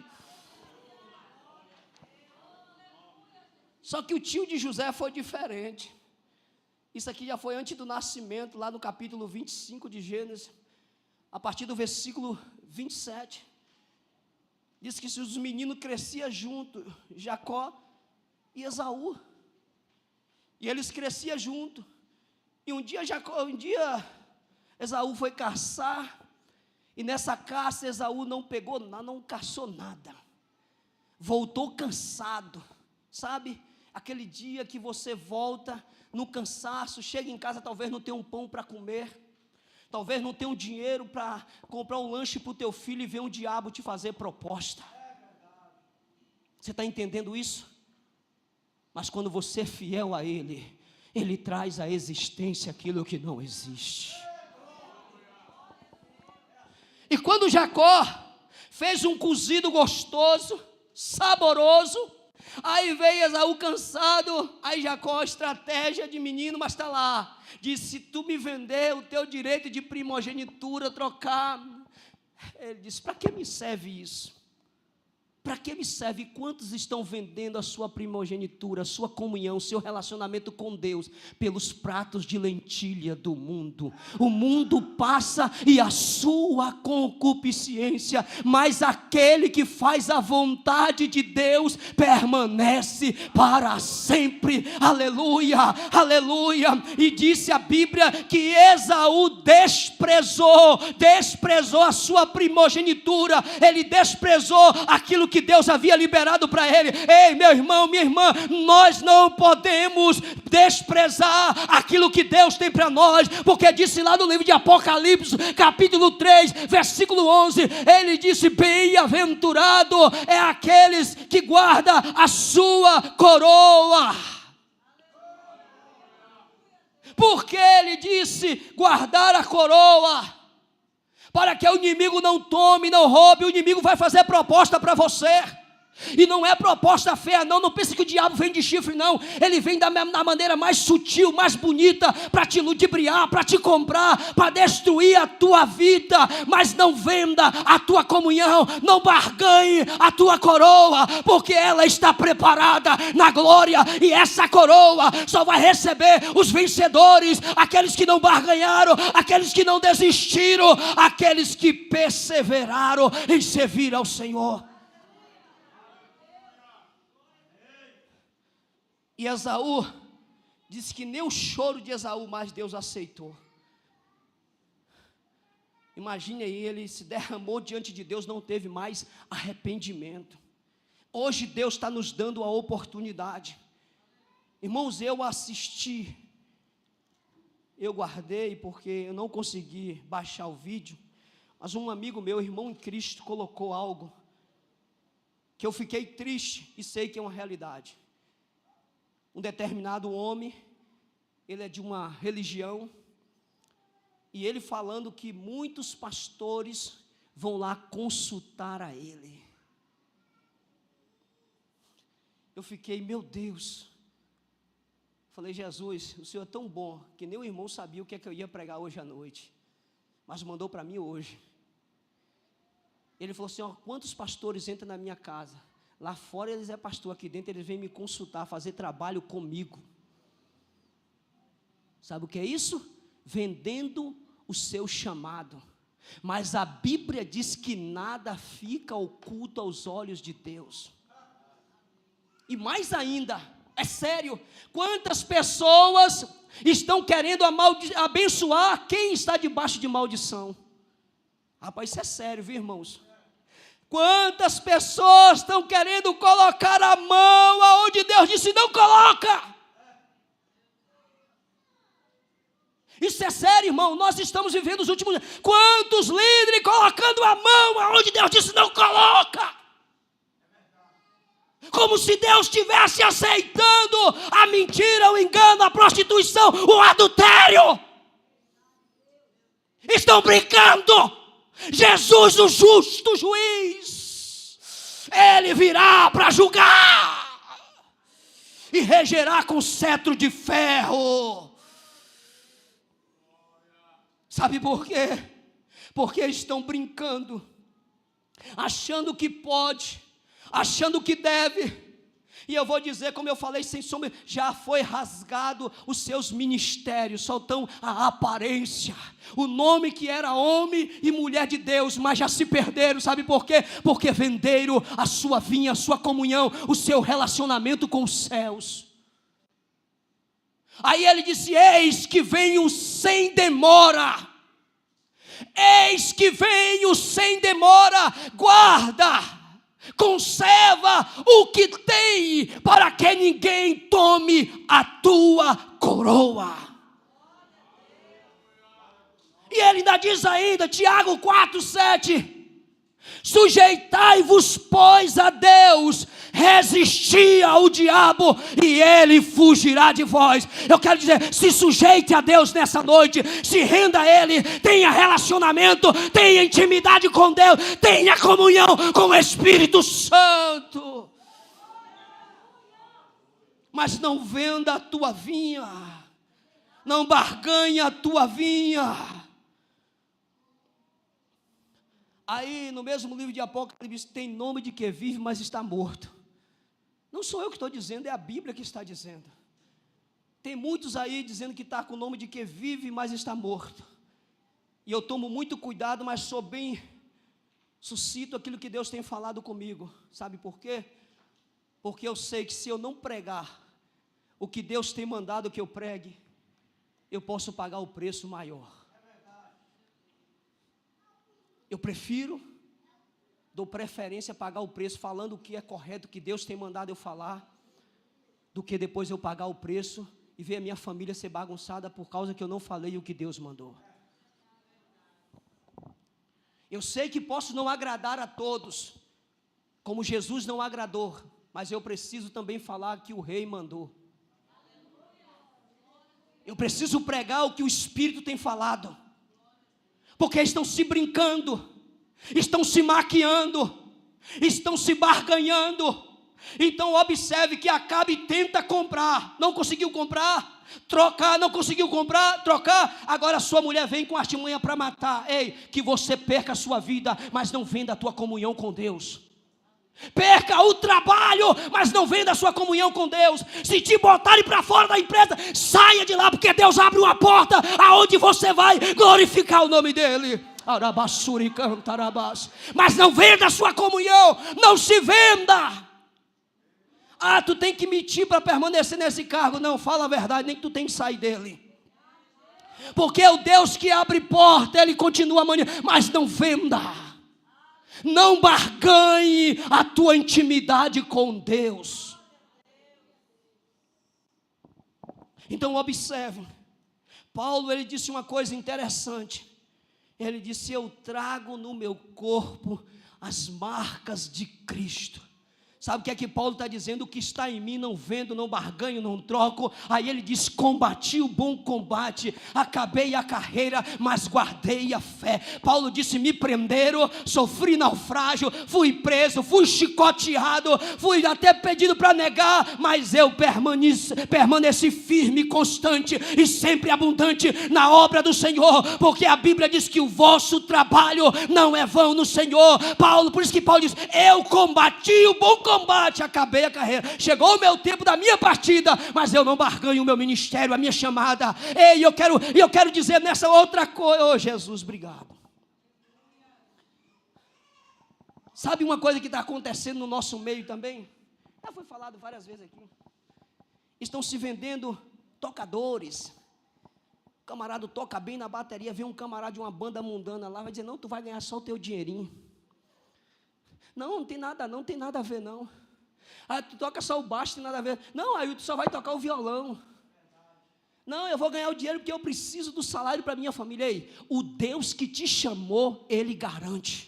Só que o tio de José foi diferente. Isso aqui já foi antes do nascimento, lá no capítulo 25 de Gênesis, a partir do versículo 27. Diz que os meninos cresciam junto, Jacó e Esaú. E eles cresciam junto. E um dia Esaú foi caçar, e nessa caça Esaú não pegou nada, não caçou nada. Voltou cansado, sabe? Aquele dia que você volta no cansaço, chega em casa, talvez não tenha um pão para comer, talvez não tenha um dinheiro para comprar um lanche para o teu filho, e ver um diabo te fazer proposta. Você está entendendo isso? Mas quando você é fiel a Ele, Ele traz à existência aquilo que não existe. E quando Jacó fez um cozido gostoso, saboroso, Aí veio Esaú cansado, aí Jacó, estratégia de menino, mas está lá. Disse: se tu me vender o teu direito de primogenitura, trocar. Ele disse: para que me serve isso? Para que me serve? Quantos estão vendendo a sua primogenitura, a sua comunhão, o seu relacionamento com Deus, pelos pratos de lentilha do mundo? O mundo passa e a sua concupiscência, mas aquele que faz a vontade de Deus permanece para sempre. Aleluia, aleluia. E disse a Bíblia que Esaú desprezou a sua primogenitura, ele desprezou aquilo que Deus havia liberado para ele. Ei, meu irmão, minha irmã, nós não podemos desprezar aquilo que Deus tem para nós, porque disse lá no livro de Apocalipse, capítulo 3, versículo 11, ele disse: bem-aventurado é aqueles que guardam a sua coroa. Porque ele disse guardar a coroa? Para que o inimigo não tome, não roube. O inimigo vai fazer proposta para você. E não é proposta feia, não pense que o diabo vem de chifre, não. Ele vem da maneira mais sutil, mais bonita, para te ludibriar, para te comprar, para destruir a tua vida. Mas não venda a tua comunhão, não barganhe a tua coroa, porque ela está preparada na glória. E essa coroa só vai receber os vencedores, aqueles que não barganharam, aqueles que não desistiram, aqueles que perseveraram em servir ao Senhor. E Esaú disse que nem o choro de Esaú mais Deus aceitou. Imagine aí, ele se derramou diante de Deus, não teve mais arrependimento. Hoje Deus está nos dando a oportunidade. Irmãos, eu assisti, eu guardei porque eu não consegui baixar o vídeo, mas um amigo meu, irmão em Cristo, colocou algo que eu fiquei triste e sei que é uma realidade. Um determinado homem, ele é de uma religião, e ele falando que muitos pastores vão lá consultar a ele. Eu fiquei, meu Deus. Falei: Jesus, o Senhor é tão bom, que nem o irmão sabia o que é que eu ia pregar hoje à noite, mas mandou para mim hoje. Ele falou assim: ó, quantos pastores entram na minha casa? Lá fora eles é pastor, aqui dentro eles vêm me consultar, fazer trabalho comigo. Sabe o que é isso? Vendendo o seu chamado. Mas a Bíblia diz que nada fica oculto aos olhos de Deus. E mais ainda, é sério, quantas pessoas estão querendo abençoar quem está debaixo de maldição? Rapaz, isso é sério, viu, irmãos? Quantas pessoas estão querendo colocar a mão aonde Deus disse não coloca? Isso é sério, irmão. Nós estamos vivendo os últimos dias. Quantos líderes colocando a mão aonde Deus disse não coloca? Como se Deus estivesse aceitando a mentira, o engano, a prostituição, o adultério. Estão brincando. Jesus, o justo juiz, ele virá para julgar e regerá com cetro de ferro. Sabe por quê? Porque estão brincando, achando que pode, achando que deve. E eu vou dizer, como eu falei, sem sombra, já foi rasgado os seus ministérios, só estão a aparência, o nome que era homem e mulher de Deus, mas já se perderam. Sabe por quê? Porque venderam a sua vinha, a sua comunhão, o seu relacionamento com os céus. Aí ele disse: eis que venho sem demora, eis que venho sem demora, guarda, conserva o que tem, para que ninguém tome a tua coroa. E ele ainda diz ainda, Tiago 4:7, sujeitai-vos, pois, a Deus, resisti ao diabo e ele fugirá de vós. Eu quero dizer, se sujeite a Deus nessa noite, se renda a Ele, tenha relacionamento, tenha intimidade com Deus, tenha comunhão com o Espírito Santo. mas não venda a tua vinha, não barganhe a tua vinha. Aí no mesmo livro de Apocalipse tem nome de que vive, mas está morto. Não sou eu que estou dizendo, é a Bíblia que está dizendo. Tem muitos aí dizendo que está com o nome de que vive, mas está morto. E eu tomo muito cuidado, mas sou bem suscito aquilo que Deus tem falado comigo. Sabe por quê? Porque eu sei que se eu não pregar o que Deus tem mandado que eu pregue, eu posso pagar o preço maior. Eu dou preferência a pagar o preço falando o que é correto, o que Deus tem mandado eu falar, do que depois eu pagar o preço e ver a minha família ser bagunçada por causa que eu não falei o que Deus mandou. Eu sei que posso não agradar a todos, como Jesus não agradou, mas eu preciso também falar que o Rei mandou. Eu preciso pregar o que o Espírito tem falado, porque estão se brincando, estão se maquiando, estão se barganhando. Então observe que Acabe tenta comprar, não conseguiu comprar, trocar, não conseguiu comprar, trocar, agora sua mulher vem com artimanha para matar. Ei, que você perca a sua vida, mas não venda a tua comunhão com Deus. Perca o trabalho, mas não venda a sua comunhão com Deus. Se te botarem para fora da empresa, saia de lá, porque Deus abre uma porta aonde você vai glorificar o nome dEle. Mas não venda a sua comunhão, não se venda. Ah, tu tem que mentir para permanecer nesse cargo. Não, fala a verdade, nem que tu tem que sair dele. Porque é o Deus que abre porta, Ele continua amanhã. Mas não venda, não barganhe a tua intimidade com Deus. Então observe, Paulo ele disse uma coisa interessante. Ele disse: eu trago no meu corpo as marcas de Cristo. Sabe o que é que Paulo está dizendo? O que está em mim não vendo, não barganho, não troco. Aí ele diz: combati o bom combate, acabei a carreira, mas guardei a fé. Paulo disse: me prenderam, sofri naufrágio, fui preso, fui chicoteado, fui até pedido para negar, mas eu permaneci firme, constante e sempre abundante na obra do Senhor, porque a Bíblia diz que o vosso trabalho não é vão no Senhor. Por isso que Paulo diz: eu combati o bom combate, acabei a carreira, chegou o meu tempo da minha partida, mas eu não barganho o meu ministério, a minha chamada. Ei, eu quero dizer nessa outra coisa. Oh Jesus, obrigado. Sabe uma coisa que está acontecendo no nosso meio também? Já foi falado várias vezes aqui. Estão se vendendo tocadores. O camarada toca bem na bateria, vem um camarada de uma banda mundana lá, vai dizer: não, tu vai ganhar só o teu dinheirinho. Não tem nada, não tem nada a ver não. Ah, tu toca só o baixo, tem nada a ver. Não, aí tu só vai tocar o violão. Não, eu vou ganhar o dinheiro porque eu preciso do salário para minha família. Ei, o Deus que te chamou, Ele garante.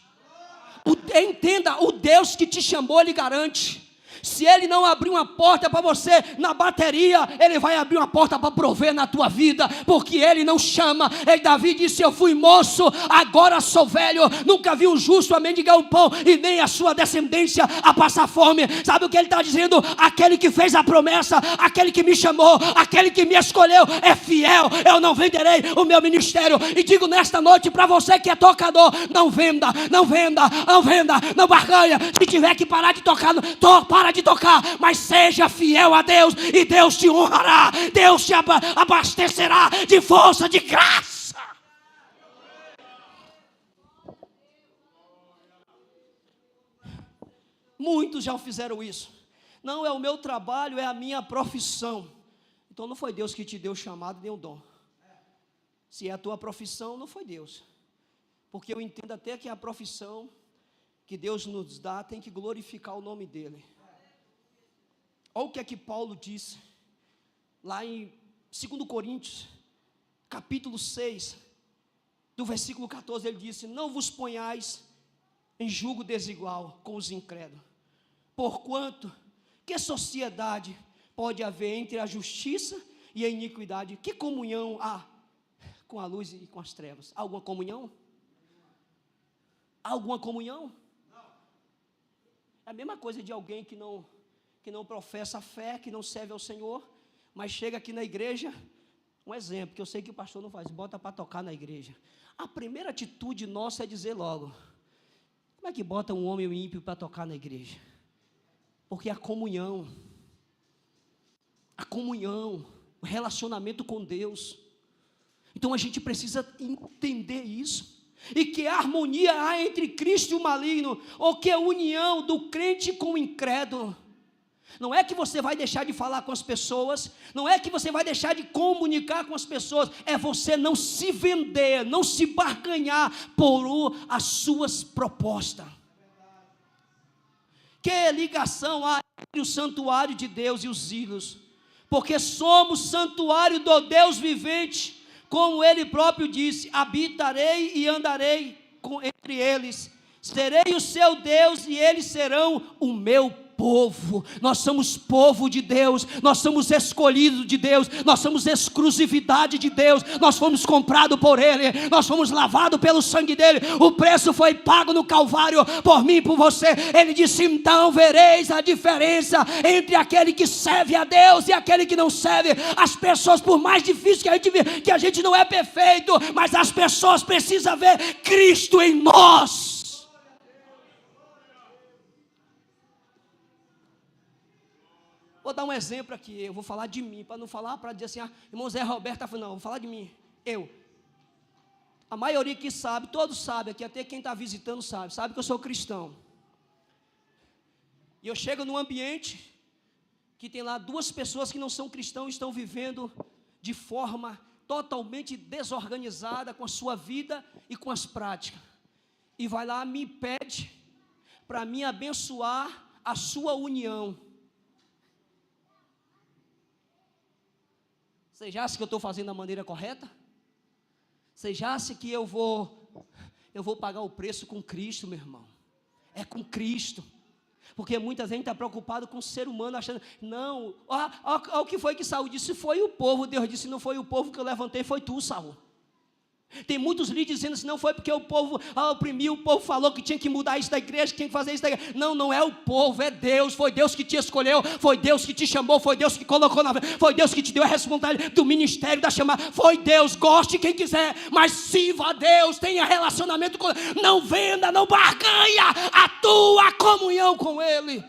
Entenda, o Deus que te chamou, Ele garante. Se Ele não abrir uma porta para você na bateria, Ele vai abrir uma porta para prover na tua vida, porque Ele não chama. Davi disse: eu fui moço, agora sou velho, nunca vi um justo a mendigar um pão, e nem a sua descendência a passar fome. Sabe o que Ele está dizendo? Aquele que fez a promessa, aquele que me chamou, aquele que me escolheu é fiel. Eu não venderei o meu ministério. E digo nesta noite para você que é tocador: não venda, não venda, não venda, não barganha. Se tiver que parar de tocar, para de tocar, mas seja fiel a Deus, e Deus te honrará, Deus te abastecerá de força, de graça. Muitos já fizeram isso. Não é o meu trabalho, é a minha profissão. Então não foi Deus que te deu o chamado nem o dom. Se é a tua profissão, não foi Deus, porque eu entendo até que a profissão que Deus nos dá tem que glorificar o nome dEle. Olha o que é que Paulo disse lá em 2 Coríntios, capítulo 6, do versículo 14, ele disse: não vos ponhais em julgo desigual com os incrédulos, porquanto que sociedade pode haver entre a justiça e a iniquidade? Que comunhão há com a luz e com as trevas? Há alguma comunhão? Há alguma comunhão? É a mesma coisa de alguém que que não professa a fé, que não serve ao Senhor, mas chega aqui na igreja, um exemplo, que eu sei que o pastor não faz, bota para tocar na igreja. A primeira atitude nossa é dizer logo, como é que bota um homem ímpio para tocar na igreja? Porque a comunhão, o relacionamento com Deus. Então a gente precisa entender isso. E que harmonia há entre Cristo e o maligno, ou que a união do crente com o incrédulo. Não é que você vai deixar de falar com as pessoas, não é que você vai deixar de comunicar com as pessoas, é você não se vender, não se barganhar por as suas propostas. Que ligação há entre o santuário de Deus e os ídolos? Porque somos santuário do Deus vivente, como Ele próprio disse, habitarei e andarei entre eles, serei o seu Deus e eles serão o meu povo. Nós somos povo de Deus, nós somos escolhidos de Deus, nós somos exclusividade de Deus, nós fomos comprados por Ele, nós fomos lavados pelo sangue dEle, o preço foi pago no Calvário, por mim e por você. Ele disse, então vereis a diferença entre aquele que serve a Deus e aquele que não serve. As pessoas, por mais difícil que a gente não é perfeito, mas as pessoas precisam ver Cristo em nós. Vou dar um exemplo aqui, eu vou falar de mim, para não falar, para dizer assim, irmão Zé Roberto está falando, não, vou falar de mim, a maioria que sabe, todos sabem aqui, até quem está visitando sabe que eu sou cristão, e eu chego num ambiente, que tem lá duas pessoas que não são cristãos, estão vivendo de forma totalmente desorganizada, com a sua vida e com as práticas, e vai lá, me pede, para me abençoar a sua união. Você já acha que eu estou fazendo da maneira correta? Você já acha que eu vou pagar o preço com Cristo, meu irmão? É com Cristo. Porque muita gente está preocupado com o ser humano, achando, não, olha o que foi que Saul disse, foi o povo. Deus disse, não foi o povo que eu levantei, foi tu, Saul. Tem muitos líderes dizendo assim, não foi porque o povo oprimiu, o povo falou que tinha que mudar isso da igreja, que tinha que fazer isso da igreja. Não é o povo, é Deus, foi Deus que te escolheu, foi Deus que te chamou, foi Deus que colocou na frente, foi Deus que te deu a responsabilidade do ministério, da chamada, foi Deus, goste quem quiser, mas sirva a Deus, tenha relacionamento com Ele, não venda, não barganha a tua comunhão com Ele,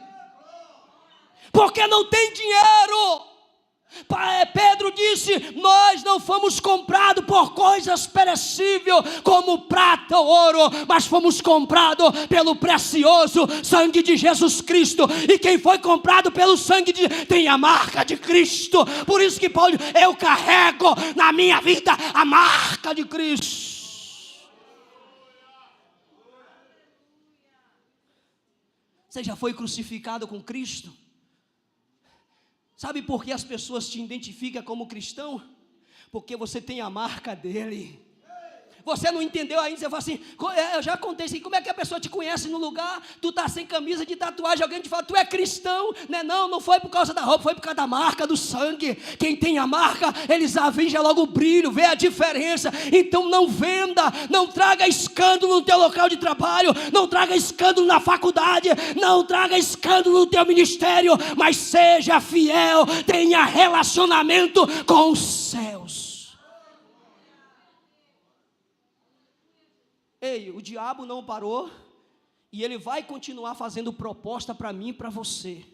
porque não tem dinheiro. Pedro disse, nós não fomos comprados por coisas perecíveis, como prata ou ouro, mas fomos comprados pelo precioso sangue de Jesus Cristo, e quem foi comprado pelo sangue tem a marca de Cristo. Por isso que Paulo, eu carrego na minha vida a marca de Cristo. Você já foi crucificado com Cristo? Sabe por que as pessoas te identificam como cristão? Porque você tem a marca dele. Você não entendeu ainda, você fala assim, eu já contei assim, como é que a pessoa te conhece no lugar, tu está sem camisa de tatuagem, alguém te fala, tu é cristão, né? Não foi por causa da roupa, foi por causa da marca, do sangue. Quem tem a marca, eles já logo o brilho, vê a diferença. Então não venda, não traga escândalo no teu local de trabalho, não traga escândalo na faculdade, não traga escândalo no teu ministério, mas seja fiel, tenha relacionamento com os céus. Ei, o diabo não parou, e ele vai continuar fazendo proposta para mim e para você,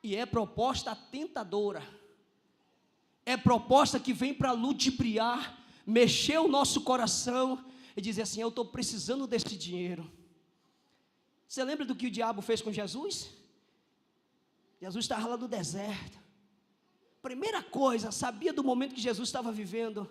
e é proposta tentadora, é proposta que vem para ludibriar, mexer o nosso coração, e dizer assim, eu estou precisando desse dinheiro. Você lembra do que o diabo fez com Jesus? Jesus estava lá no deserto, primeira coisa, sabia do momento que Jesus estava vivendo,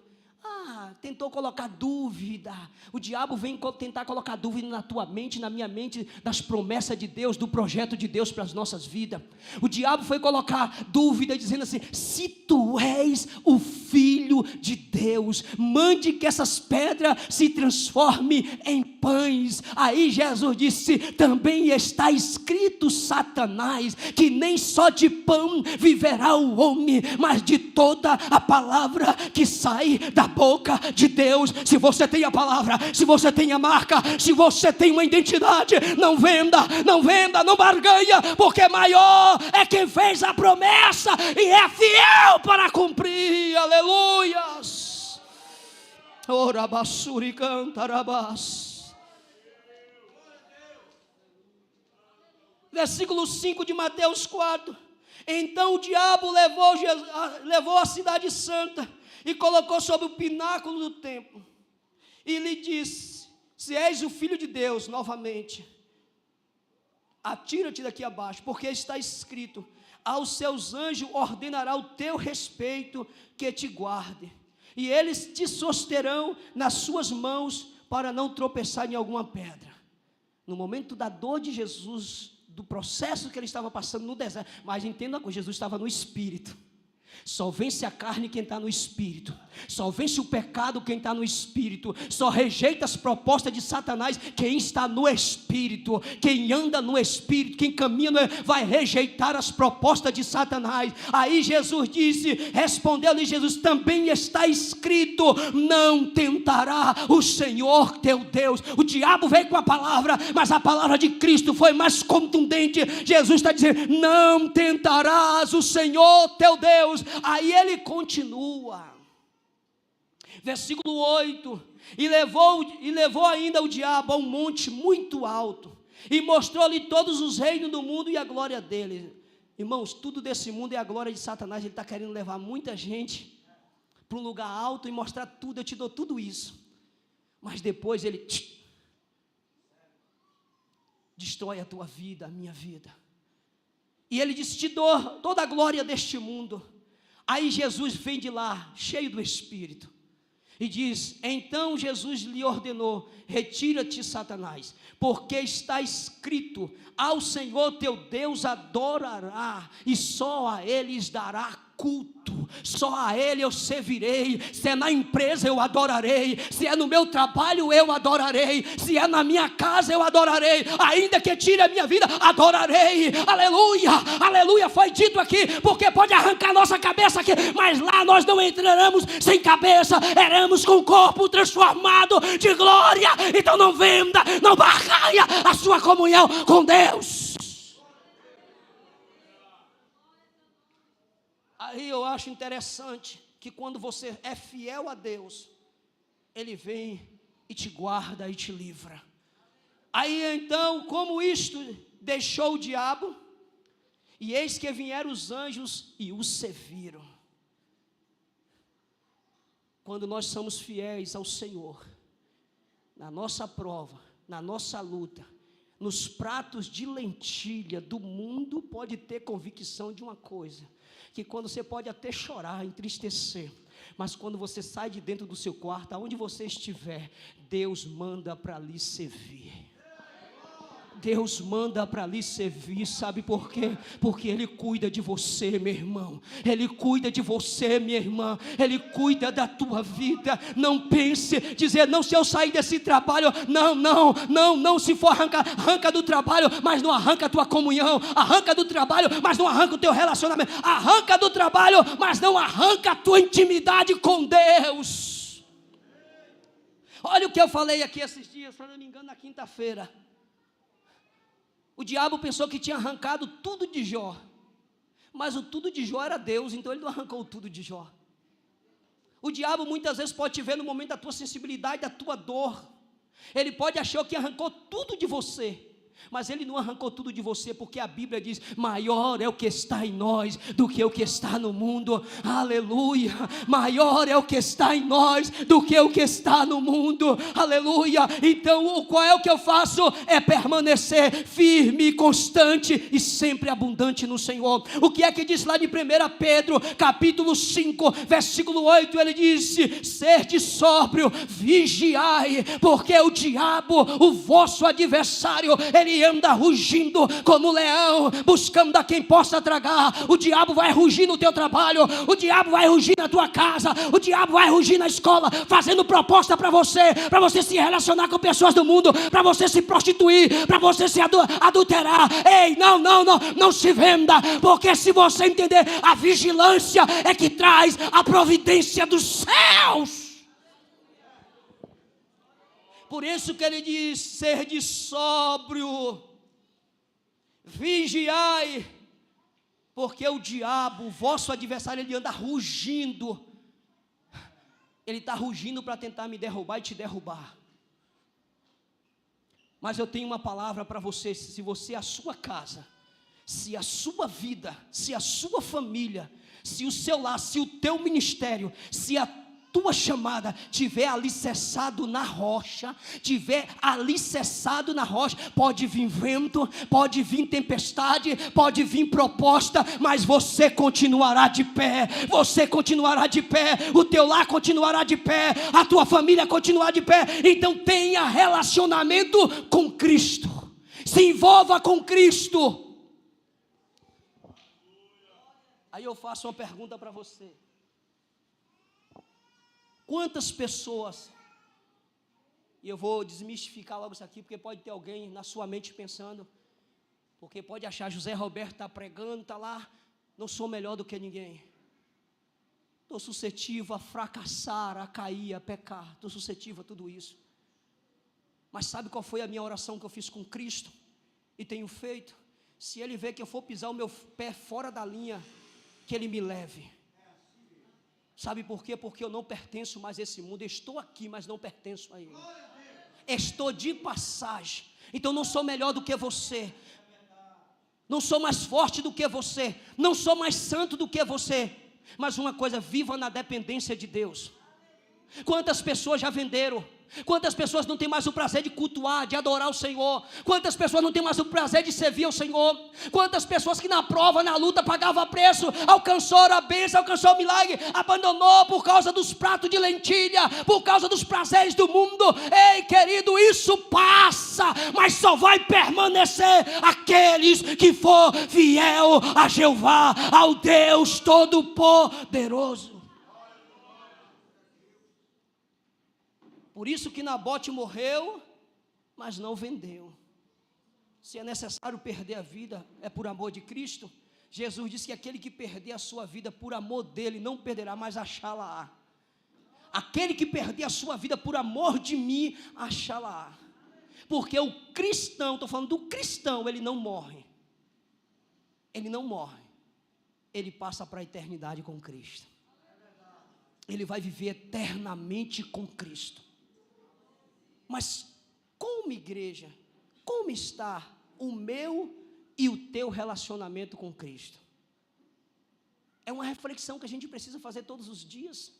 tentou colocar dúvida. O diabo vem tentar colocar dúvida na tua mente, na minha mente, das promessas de Deus, do projeto de Deus para as nossas vidas. O diabo foi colocar dúvida, dizendo assim, se tu és o Filho de Deus, mande que essas pedras se transformem em pães. Aí Jesus disse: também está escrito, Satanás, que nem só de pão viverá o homem, mas de toda a palavra que sai da boca de Deus. Se você tem a palavra, se você tem a marca, se você tem uma identidade, não venda, não barganha, porque maior é quem fez a promessa e é fiel para cumprir. Aleluias. Ora basuri cantarabás. Versículo 5 de Mateus 4. Então o diabo levou a cidade santa e colocou sobre o pináculo do templo e lhe disse: se és o filho de Deus, novamente, atira-te daqui abaixo, porque está escrito: aos seus anjos ordenará o teu respeito, que te guarde, e eles te susterão nas suas mãos, para não tropeçar em alguma pedra. No momento da dor de Jesus, do processo que ele estava passando no deserto, mas entenda uma coisa, Jesus estava no Espírito. Só vence a carne quem está no Espírito. Só vence o pecado quem está no Espírito. Só rejeita as propostas de Satanás quem está no Espírito. Quem anda no Espírito, quem caminha vai rejeitar as propostas de Satanás. Aí Jesus disse, respondeu-lhe Jesus: também está escrito: não tentará o Senhor teu Deus. O diabo veio com a palavra, mas a palavra de Cristo foi mais contundente. Jesus está dizendo: não tentarás o Senhor teu Deus. Aí ele continua, versículo 8: e levou ainda o diabo a um monte muito alto, e mostrou-lhe todos os reinos do mundo e a glória dele. Irmãos, tudo desse mundo é a glória de Satanás. Ele está querendo levar muita gente para um lugar alto e mostrar tudo. Eu te dou tudo isso, mas depois ele destrói a tua vida, a minha vida. E ele disse: te dou toda a glória deste mundo. Aí Jesus vem de lá, cheio do Espírito, e diz: então Jesus lhe ordenou: retira-te, Satanás, porque está escrito: ao Senhor teu Deus adorará, e só a eles dará culto, só a Ele eu servirei. Se é na empresa eu adorarei, se é no meu trabalho eu adorarei, se é na minha casa eu adorarei, ainda que tire a minha vida, adorarei. Aleluia, aleluia. Foi dito aqui, porque pode arrancar nossa cabeça aqui, mas lá nós não entraremos sem cabeça, eremos com o corpo transformado de glória. Então não venda, não barganha a sua comunhão com Deus. Aí eu acho interessante que quando você é fiel a Deus, Ele vem e te guarda e te livra. Aí então, como isto deixou o diabo, e eis que vieram os anjos e o serviram. Quando nós somos fiéis ao Senhor, na nossa prova, na nossa luta, nos pratos de lentilha do mundo, pode ter convicção de uma coisa: que quando você pode até chorar, entristecer, mas quando você sai de dentro do seu quarto, aonde você estiver, Deus manda para lhe servir. Deus manda para lhe servir, sabe por quê? Porque Ele cuida de você, meu irmão. Ele cuida de você, minha irmã. Ele cuida da tua vida. Não pense, dizer: não, se eu sair desse trabalho, não, se for arranca do trabalho, mas não arranca a tua comunhão, arranca do trabalho, mas não arranca o teu relacionamento, arranca do trabalho, mas não arranca a tua intimidade com Deus. Olha o que eu falei aqui esses dias, se não me engano, na quinta-feira. O diabo pensou que tinha arrancado tudo de Jó, mas o tudo de Jó era Deus, então ele não arrancou o tudo de Jó. O diabo muitas vezes pode te ver no momento da tua sensibilidade, da tua dor. Ele pode achar que arrancou tudo de você, mas ele não arrancou tudo de você, porque a Bíblia diz: maior é o que está em nós do que o que está no mundo. Aleluia. Maior é o que está em nós do que o que está no mundo. Aleluia. Então qual é o que eu faço? É permanecer firme, constante e sempre abundante no Senhor. O que é que diz lá de 1 Pedro capítulo 5 versículo 8? Ele disse: sede sóbrio, vigiai, porque o diabo, o vosso adversário, ele anda rugindo como leão, buscando a quem possa tragar. O diabo vai rugir no teu trabalho, o diabo vai rugir na tua casa, o diabo vai rugir na escola, fazendo proposta para você se relacionar com pessoas do mundo, para você se prostituir, para você se adulterar. Ei, não se venda, porque se você entender, a vigilância é que traz a providência dos céus. Por isso que ele diz: sede sóbrio, vigiai, porque o diabo, vosso adversário, ele anda rugindo. Ele está rugindo para tentar me derrubar e te derrubar. Mas eu tenho uma palavra para você: se você, a sua casa, se a sua vida, se a sua família, se o seu lar, se o teu ministério, se a tua chamada tiver alicerçado na rocha, pode vir vento, pode vir tempestade, pode vir proposta, mas você continuará de pé, o teu lar continuará de pé, a tua família continuará de pé. Então tenha relacionamento com Cristo, se envolva com Cristo. Aí eu faço uma pergunta para você: quantas pessoas, e eu vou desmistificar logo isso aqui, porque pode ter alguém na sua mente pensando, porque pode achar: José Roberto está pregando, está lá, não sou melhor do que ninguém, estou suscetível a fracassar, a cair, a pecar, estou suscetível a tudo isso. Mas sabe qual foi a minha oração que eu fiz com Cristo e tenho feito? Se Ele vê que eu for pisar o meu pé fora da linha, que Ele me leve. Sabe por quê? Porque eu não pertenço mais a esse mundo. Eu estou aqui, mas não pertenço a ele. Estou de passagem. Então não sou melhor do que você, não sou mais forte do que você, não sou mais santo do que você. Mas uma coisa: viva na dependência de Deus. Quantas pessoas já venderam? Quantas pessoas não têm mais o prazer de cultuar, de adorar o Senhor? Quantas pessoas não têm mais o prazer de servir ao Senhor? Quantas pessoas que na prova, na luta, pagavam preço, alcançou a bênção, alcançou o milagre, abandonou por causa dos pratos de lentilha, por causa dos prazeres do mundo. Ei, querido, isso passa, mas só vai permanecer aqueles que for fiel a Jeová, ao Deus Todo-Poderoso. Por isso que Nabote morreu, mas não vendeu. Se é necessário perder a vida, é por amor de Cristo. Jesus disse que aquele que perder a sua vida por amor dele, não perderá, mas achá-la-á. Aquele que perder a sua vida por amor de mim, achá-la-á. Porque o cristão, estou falando do cristão, ele não morre. Ele não morre. Ele passa para a eternidade com Cristo. Ele vai viver eternamente com Cristo. Mas como igreja, como está o meu e o teu relacionamento com Cristo? É uma reflexão que a gente precisa fazer todos os dias.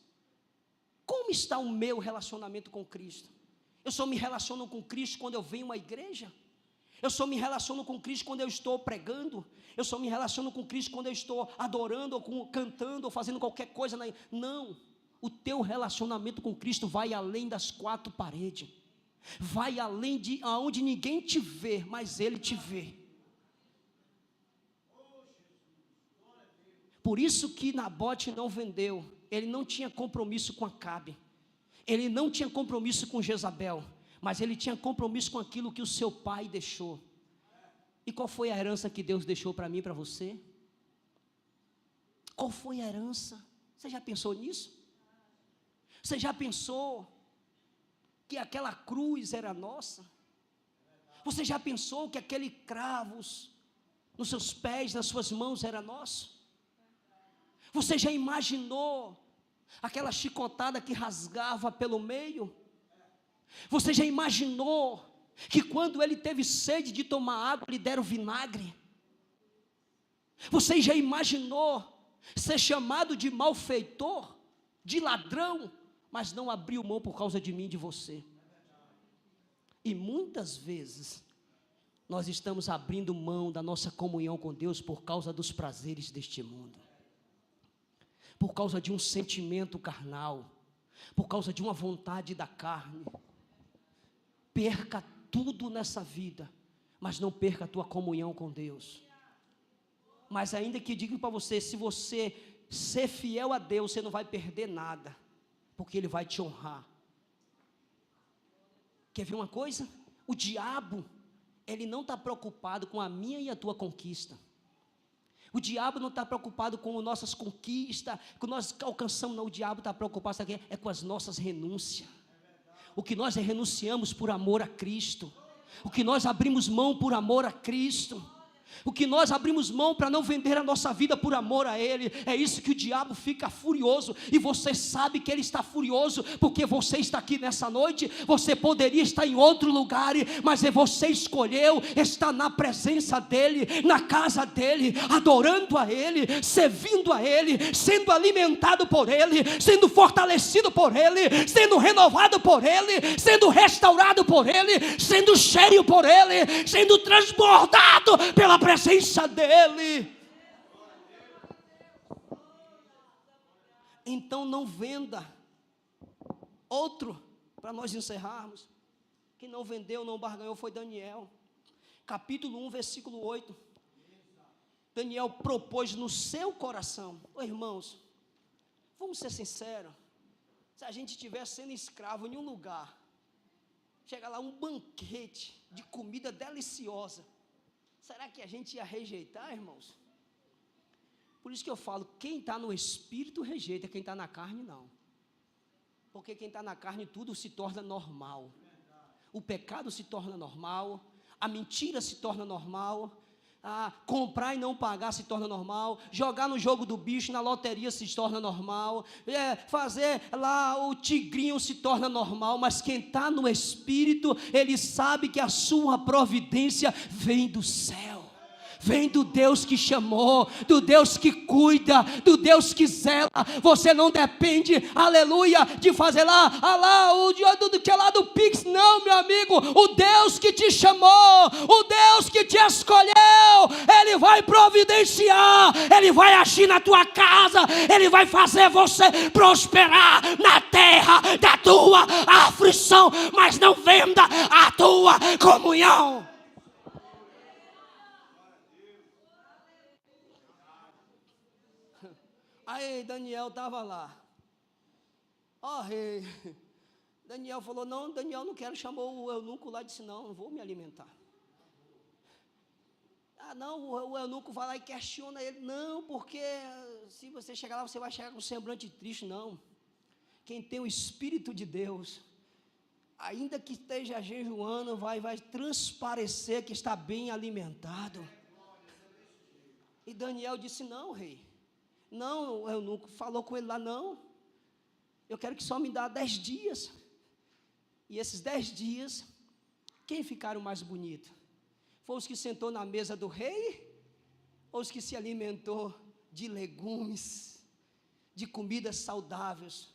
Como está o meu relacionamento com Cristo? Eu só me relaciono com Cristo quando eu venho à igreja? Eu só me relaciono com Cristo quando eu estou pregando? Eu só me relaciono com Cristo quando eu estou adorando, ou cantando, ou fazendo qualquer coisa? Não, o teu relacionamento com Cristo vai além das quatro paredes. Vai além de aonde ninguém te vê, mas Ele te vê. Por isso que Nabote não vendeu. Ele não tinha compromisso com Acabe, ele não tinha compromisso com Jezabel, mas ele tinha compromisso com aquilo que o seu pai deixou. E qual foi a herança que Deus deixou para mim e para você? Qual foi a herança? Você já pensou nisso? Você já pensou que aquela cruz era nossa? Você já pensou que aquele cravos nos seus pés, nas suas mãos era nosso? Você já imaginou aquela chicotada que rasgava pelo meio? Você já imaginou que quando ele teve sede de tomar água, lhe deram vinagre? Você já imaginou ser chamado de malfeitor, de ladrão, mas não abriu mão por causa de mim e de você? E muitas vezes nós estamos abrindo mão da nossa comunhão com Deus por causa dos prazeres deste mundo, por causa de um sentimento carnal, por causa de uma vontade da carne. Perca tudo nessa vida, mas não perca a tua comunhão com Deus. Mas ainda que digo para você, se você ser fiel a Deus, você não vai perder nada, porque Ele vai te honrar. Quer ver uma coisa? O diabo, ele não está preocupado com a minha e a tua conquista. O diabo não está preocupado com as nossas conquistas, com nós alcançamos, não. O diabo está preocupado, sabe, é com as nossas renúncias. O que nós renunciamos por amor a Cristo. O que nós abrimos mão por amor a Cristo. O que nós abrimos mão para não vender a nossa vida por amor a Ele. É isso que o diabo fica furioso. E você sabe que ele está furioso, porque você está aqui nessa noite. Você poderia estar em outro lugar, mas você escolheu estar na presença dEle, na casa dEle, adorando a Ele, servindo a Ele, sendo alimentado por Ele, sendo fortalecido por Ele, sendo renovado por Ele, sendo restaurado por Ele, sendo cheio por Ele, sendo transbordado pela presença dEle. Então não venda. Outro, para nós encerrarmos, que não vendeu, não barganhou, foi Daniel. Capítulo 1, versículo 8. Daniel propôs no seu coração. Irmãos, vamos ser sinceros. Se a gente estivesse sendo escravo em um lugar, chega lá um banquete de comida deliciosa, será que a gente ia rejeitar, irmãos? Por isso que eu falo, quem está no Espírito rejeita, quem está na carne não. Porque quem está na carne tudo se torna normal. O pecado se torna normal, a mentira se torna normal, comprar e não pagar se torna normal, jogar no jogo do bicho, na loteria se torna normal, fazer lá o tigrinho se torna normal. Mas quem está no Espírito, ele sabe que a sua providência vem do céu. Vem do Deus que chamou, do Deus que cuida, do Deus que zela. Você não depende, aleluia, de fazer do Pix. Não, meu amigo, o Deus que te chamou, o Deus que te escolheu, Ele vai providenciar, Ele vai agir na tua casa, Ele vai fazer você prosperar na terra da tua aflição. Mas não venda a tua comunhão. Aí Daniel estava lá. Rei. Daniel falou, não, Daniel não quero. Chamou o eunuco lá e disse, não vou me alimentar. Não, o eunuco vai lá e questiona ele. Não, porque se você chegar lá, você vai chegar com um semblante triste. Não. Quem tem o Espírito de Deus, ainda que esteja jejuando, vai transparecer que está bem alimentado. E Daniel disse, não, rei. Não, o eunuco falou com ele lá, não, eu quero que só me dá 10 dias, e esses 10 dias, quem ficaram mais bonitos? Foi os que sentou na mesa do rei, ou os que se alimentou de legumes, de comidas saudáveis?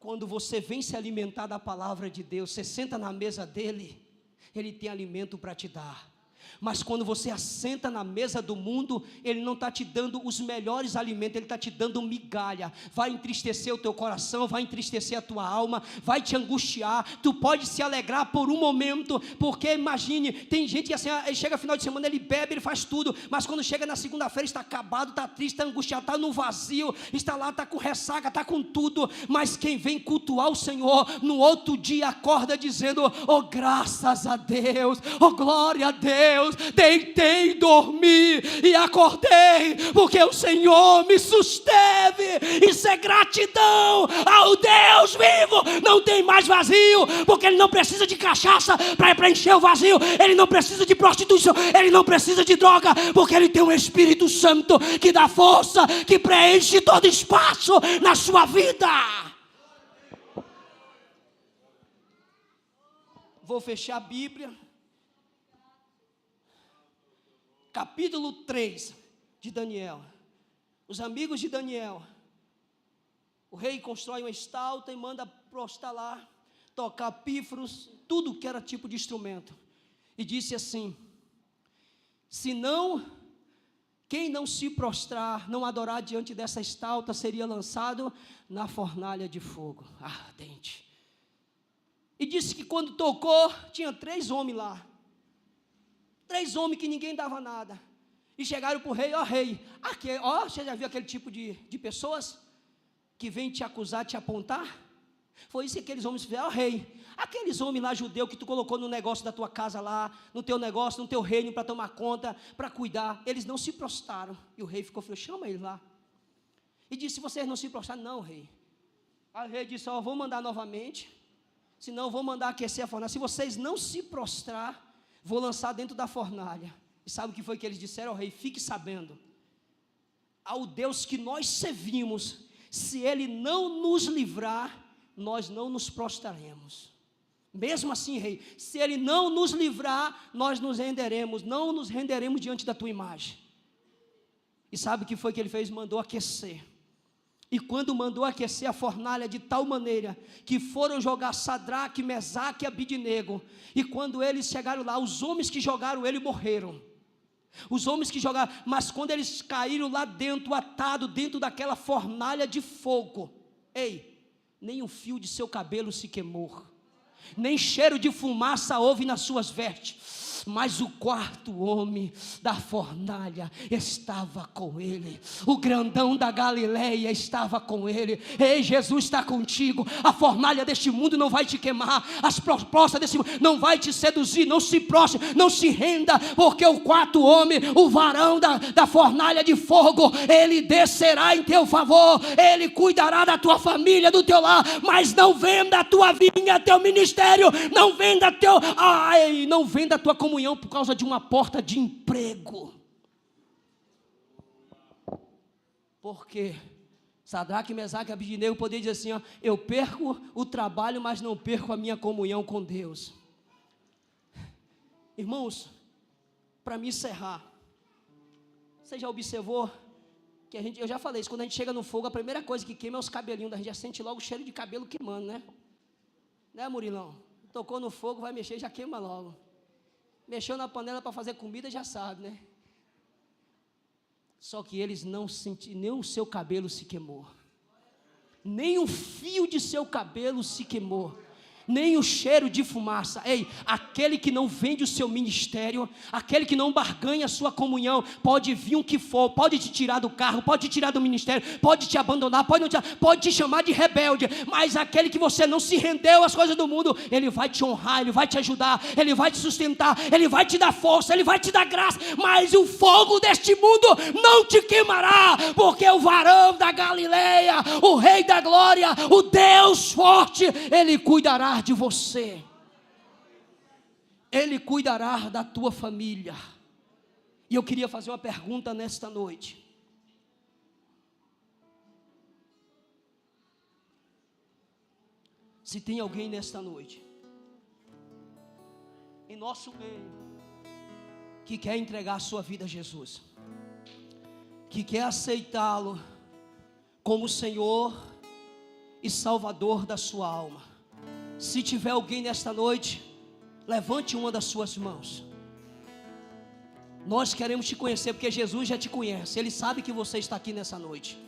Quando você vem se alimentar da palavra de Deus, você senta na mesa dele, ele tem alimento para te dar. Mas quando você assenta na mesa do mundo, Ele não está te dando os melhores alimentos, Ele está te dando migalha. Vai entristecer o teu coração, vai entristecer a tua alma, vai te angustiar. Tu pode se alegrar por um momento, porque imagine, tem gente que assim, ele chega final de semana, ele bebe, ele faz tudo, mas quando chega na segunda-feira está acabado, está triste, está angustiado, está no vazio, está lá, está com ressaca, está com tudo. Mas quem vem cultuar o Senhor, no outro dia acorda dizendo, oh graças a Deus, oh glória a Deus, deitei, dormi e acordei, porque o Senhor me susteve. Isso é gratidão ao Deus vivo. Não tem mais vazio, porque Ele não precisa de cachaça para preencher o vazio, Ele não precisa de prostituição, Ele não precisa de droga, porque Ele tem um Espírito Santo que dá força, que preenche todo espaço na sua vida. Vou fechar a Bíblia. Capítulo 3 de Daniel. Os amigos de Daniel. O rei constrói uma estátua e manda prostar lá, tocar pífaros, tudo que era tipo de instrumento. E disse assim: quem não se prostrar, não adorar diante dessa estátua, seria lançado na fornalha de fogo ardente. E disse que quando tocou, tinha 3 homens lá. 3 homens que ninguém dava nada. E chegaram para o rei: ó rei, você já viu aquele tipo de pessoas que vêm te acusar, te apontar? Foi isso que aqueles homens fizeram. Ó rei, aqueles homens lá judeus que tu colocou no negócio da tua casa lá, no teu negócio, no teu reino, para tomar conta, para cuidar, eles não se prostraram. E o rei falou: chama eles lá. E disse: vocês não se prostraram? Não, rei. Aí o rei disse: vou mandar novamente, senão vou mandar aquecer a fornalha. Se vocês não se prostrar, vou lançar dentro da fornalha. E sabe o que foi que eles disseram ao rei? Fique sabendo, ao Deus que nós servimos, se Ele não nos livrar, nós não nos prostraremos. Mesmo assim, rei, se Ele não nos livrar, nós nos renderemos, não nos renderemos diante da tua imagem. E sabe o que foi que ele fez? Mandou aquecer. E quando mandou aquecer a fornalha de tal maneira que foram jogar Sadraque, Mesaque e Abidnego, e quando eles chegaram lá, os homens que jogaram ele morreram. Os homens que jogaram, mas quando eles caíram lá dentro, atado dentro daquela fornalha de fogo, nem um fio de seu cabelo se queimou, nem cheiro de fumaça houve nas suas vestes. Mas o 4º homem da fornalha estava com ele. O grandão da Galileia estava com ele. Ei, Jesus está contigo. A fornalha deste mundo não vai te queimar. As propostas desse mundo não vai te seduzir. Não se prostre, não se renda, porque o 4º homem, o varão da fornalha de fogo, ele descerá em teu favor. Ele cuidará da tua família, do teu lar. Mas não venda a tua vinha, teu ministério. Não venda não venda a tua comunidade por causa de uma porta de emprego. Porque Sadraque, Mesaque e Abidnego podia dizer assim: eu perco o trabalho, mas não perco a minha comunhão com Deus. Irmãos, para me encerrar, você já observou que eu já falei isso, quando a gente chega no fogo, a primeira coisa que queima é os cabelinhos, a gente já sente logo o cheiro de cabelo queimando, né? Né, Murilão? Tocou no fogo, vai mexer, já queima logo. Mexeu na panela para fazer comida, já sabe, né? Só que eles não sentiram, nem o seu cabelo se queimou, nem um fio de seu cabelo se queimou, nem o cheiro de fumaça. Aquele que não vende o seu ministério, aquele que não barganha a sua comunhão, pode vir o que for, pode te tirar do carro, pode te tirar do ministério, pode te abandonar, pode te chamar de rebelde, mas aquele que você não se rendeu às coisas do mundo, ele vai te honrar, ele vai te ajudar, ele vai te sustentar, ele vai te dar força, ele vai te dar graça, mas o fogo deste mundo não te queimará, porque o varão da Galileia, o Rei da Glória, o Deus forte, ele cuidará de você, Ele cuidará da tua família. E eu queria fazer uma pergunta nesta noite: se tem alguém nesta noite, em nosso meio, que quer entregar a sua vida a Jesus, que quer aceitá-lo como Senhor e Salvador da sua alma. Se tiver alguém nesta noite, levante uma das suas mãos. Nós queremos te conhecer, porque Jesus já te conhece. Ele sabe que você está aqui nessa noite.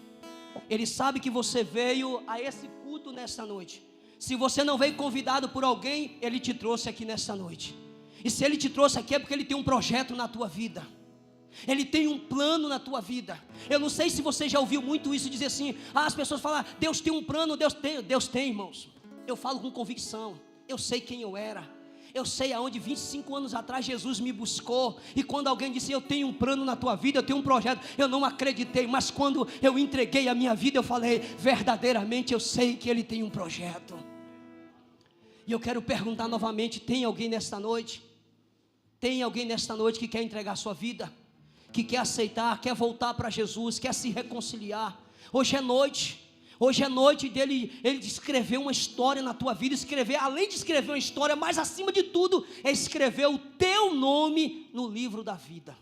Ele sabe que você veio a esse culto nesta noite. Se você não veio convidado por alguém, Ele te trouxe aqui nesta noite. E se Ele te trouxe aqui é porque Ele tem um projeto na tua vida. Ele tem um plano na tua vida. Eu não sei se você já ouviu muito isso, dizer assim, as pessoas falam: Deus tem um plano. Deus tem, irmãos. Eu falo com convicção, eu sei quem eu era, eu sei aonde 25 anos atrás Jesus me buscou, e quando alguém disse: eu tenho um plano na tua vida, eu tenho um projeto, eu não acreditei, mas quando eu entreguei a minha vida, eu falei: verdadeiramente eu sei que Ele tem um projeto. E eu quero perguntar novamente: tem alguém nesta noite? Tem alguém nesta noite que quer entregar a sua vida, que quer aceitar, quer voltar para Jesus, quer se reconciliar? Hoje é noite. Hoje é noite dele, ele escrever uma história na tua vida, além de escrever uma história, mas acima de tudo, é escrever o teu nome no livro da vida,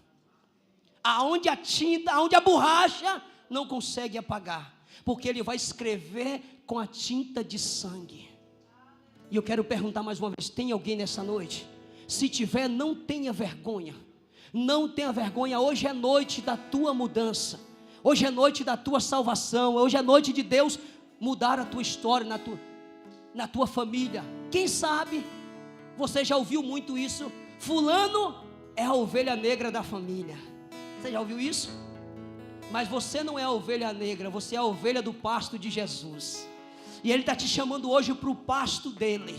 aonde a tinta, aonde a borracha não consegue apagar, porque ele vai escrever com a tinta de sangue. E eu quero perguntar mais uma vez: tem alguém nessa noite? Se tiver, não tenha vergonha, não tenha vergonha. Hoje é noite da tua mudança. Hoje é noite da tua salvação. Hoje é noite de Deus mudar a tua história na tua família. Quem sabe você já ouviu muito isso: fulano é a ovelha negra da família. Você já ouviu isso? Mas você não é a ovelha negra, você é a ovelha do pasto de Jesus. E Ele está te chamando hoje para o pasto dEle.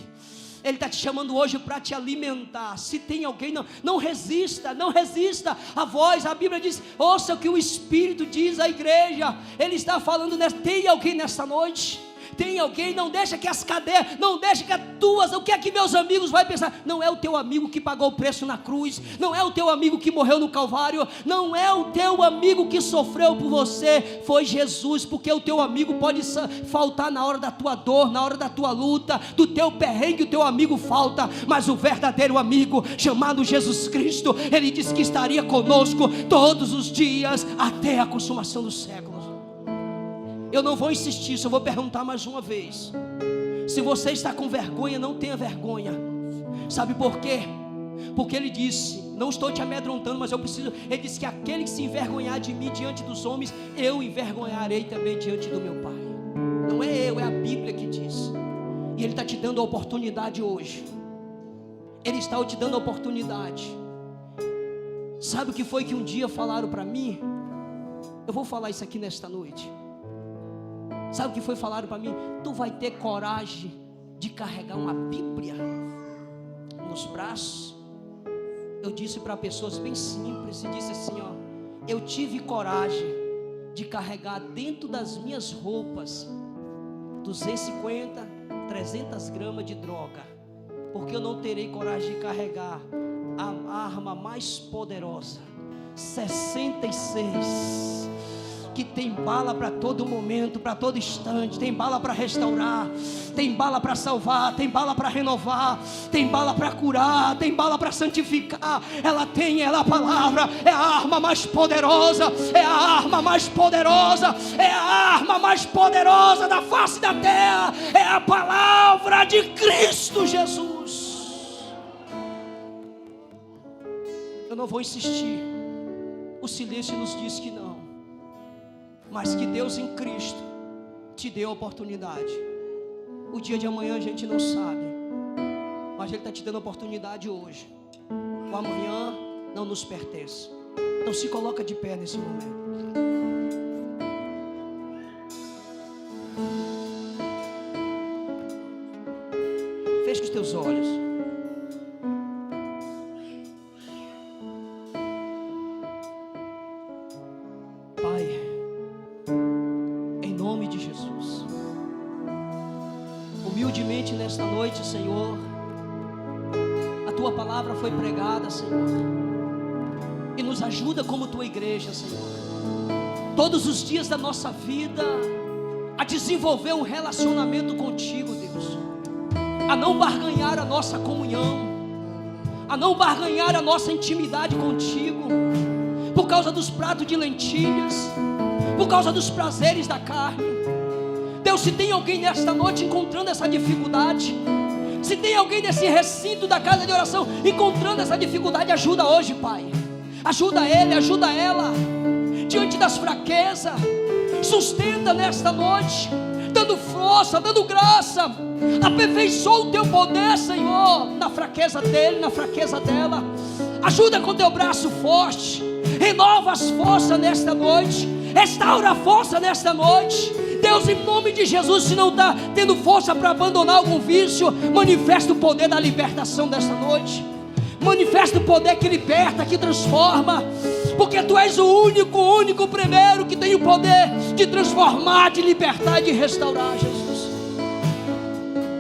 Ele está te chamando hoje para te alimentar. Se tem alguém, não resista, não resista à voz. A Bíblia diz, ouça o que o Espírito diz à igreja. Ele está falando, tem alguém nessa noite? Tem alguém? Não deixa que as cadeias, não deixa que as tuas, o que é que meus amigos vão pensar? Não é o teu amigo que pagou o preço na cruz, não é o teu amigo que morreu no Calvário, não é o teu amigo que sofreu por você, foi Jesus. Porque o teu amigo pode faltar na hora da tua dor, na hora da tua luta, do teu perrengue, o teu amigo falta, mas o verdadeiro amigo, chamado Jesus Cristo, Ele disse que estaria conosco todos os dias, até a consumação dos séculos. Eu não vou insistir, só vou perguntar mais uma vez. Se você está com vergonha, não tenha vergonha. Sabe por quê? Porque Ele disse, não estou te amedrontando, mas eu preciso. Ele disse que aquele que se envergonhar de mim diante dos homens, eu envergonharei também diante do meu Pai. Não é eu, é a Bíblia que diz. E Ele está te dando a oportunidade hoje. Ele está te dando a oportunidade. Sabe o que foi que um dia falaram para mim? Eu vou falar isso aqui nesta noite. Sabe o que foi falado para mim? Tu vai ter coragem de carregar uma Bíblia nos braços? Eu disse para pessoas bem simples, e disse assim, ó, eu tive coragem de carregar dentro das minhas roupas 250, 300 gramas de droga, porque eu não terei coragem de carregar a arma mais poderosa, 66, que tem bala para todo momento, para todo instante, tem bala para restaurar, tem bala para salvar, tem bala para renovar, tem bala para curar, tem bala para santificar. Ela é a palavra, é a arma mais poderosa, é a arma mais poderosa, é a arma mais poderosa da face da terra, é a palavra de Cristo Jesus. Eu não vou insistir, o silêncio nos diz que não, mas que Deus em Cristo te deu a oportunidade. O dia de amanhã a gente não sabe, mas Ele está te dando a oportunidade hoje. O amanhã não nos pertence. Então se coloca de pé nesse momento. Feche os teus olhos. Nesta noite, Senhor, a Tua palavra foi pregada, Senhor, e nos ajuda como Tua igreja, Senhor, todos os dias da nossa vida, a desenvolver um relacionamento contigo, Deus, a não barganhar a nossa comunhão, a não barganhar a nossa intimidade contigo, por causa dos pratos de lentilhas, por causa dos prazeres da carne. Deus, se tem alguém nesta noite encontrando essa dificuldade, se tem alguém nesse recinto da casa de oração encontrando essa dificuldade, ajuda hoje, Pai. Ajuda ele, ajuda ela, diante das fraquezas. Sustenta nesta noite, dando força, dando graça. Aperfeiçoa o teu poder, Senhor, na fraqueza dele, na fraqueza dela. Ajuda com teu braço forte. Renova as forças nesta noite. Restaura a força nesta noite. Deus, em nome de Jesus, se não está tendo força para abandonar algum vício, manifesta o poder da libertação desta noite. Manifesta o poder que liberta, que transforma, porque Tu és o único primeiro que tem o poder de transformar, de libertar e de restaurar, Jesus.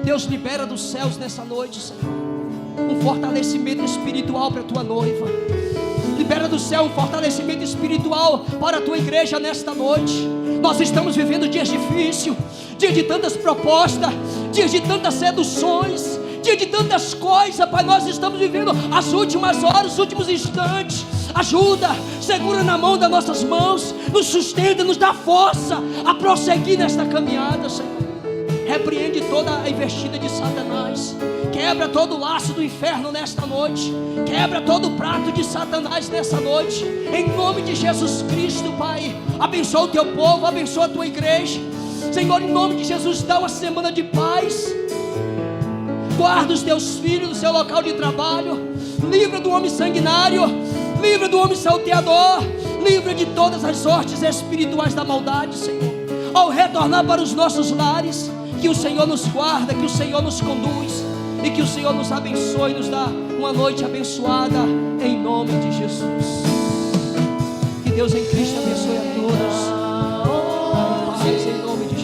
Deus, libera dos céus nessa noite, Senhor, um fortalecimento espiritual para a Tua noiva. Libera do céu um fortalecimento espiritual para a Tua igreja nesta noite. Nós estamos vivendo dias difíceis, dias de tantas propostas, dias de tantas seduções, dias de tantas coisas, Pai. Nós estamos vivendo as últimas horas, os últimos instantes. Ajuda, segura na mão das nossas mãos, nos sustenta, nos dá força a prosseguir nesta caminhada, Senhor. Repreende toda a investida de Satanás. Quebra todo o laço do inferno nesta noite. Quebra todo o prato de Satanás nessa noite. Em nome de Jesus Cristo, Pai. Abençoa o Teu povo, abençoa a Tua igreja. Senhor, em nome de Jesus, dá uma semana de paz. Guarda os Teus filhos no seu local de trabalho. livra do homem sanguinário, livra do homem salteador, livra de todas as sortes espirituais da maldade, Senhor. Ao retornar para os nossos lares, que o Senhor nos guarda, que o Senhor nos conduz e que o Senhor nos abençoe, nos dá uma noite abençoada, em nome de Jesus. Que Deus em Cristo abençoe a todos. Em nome de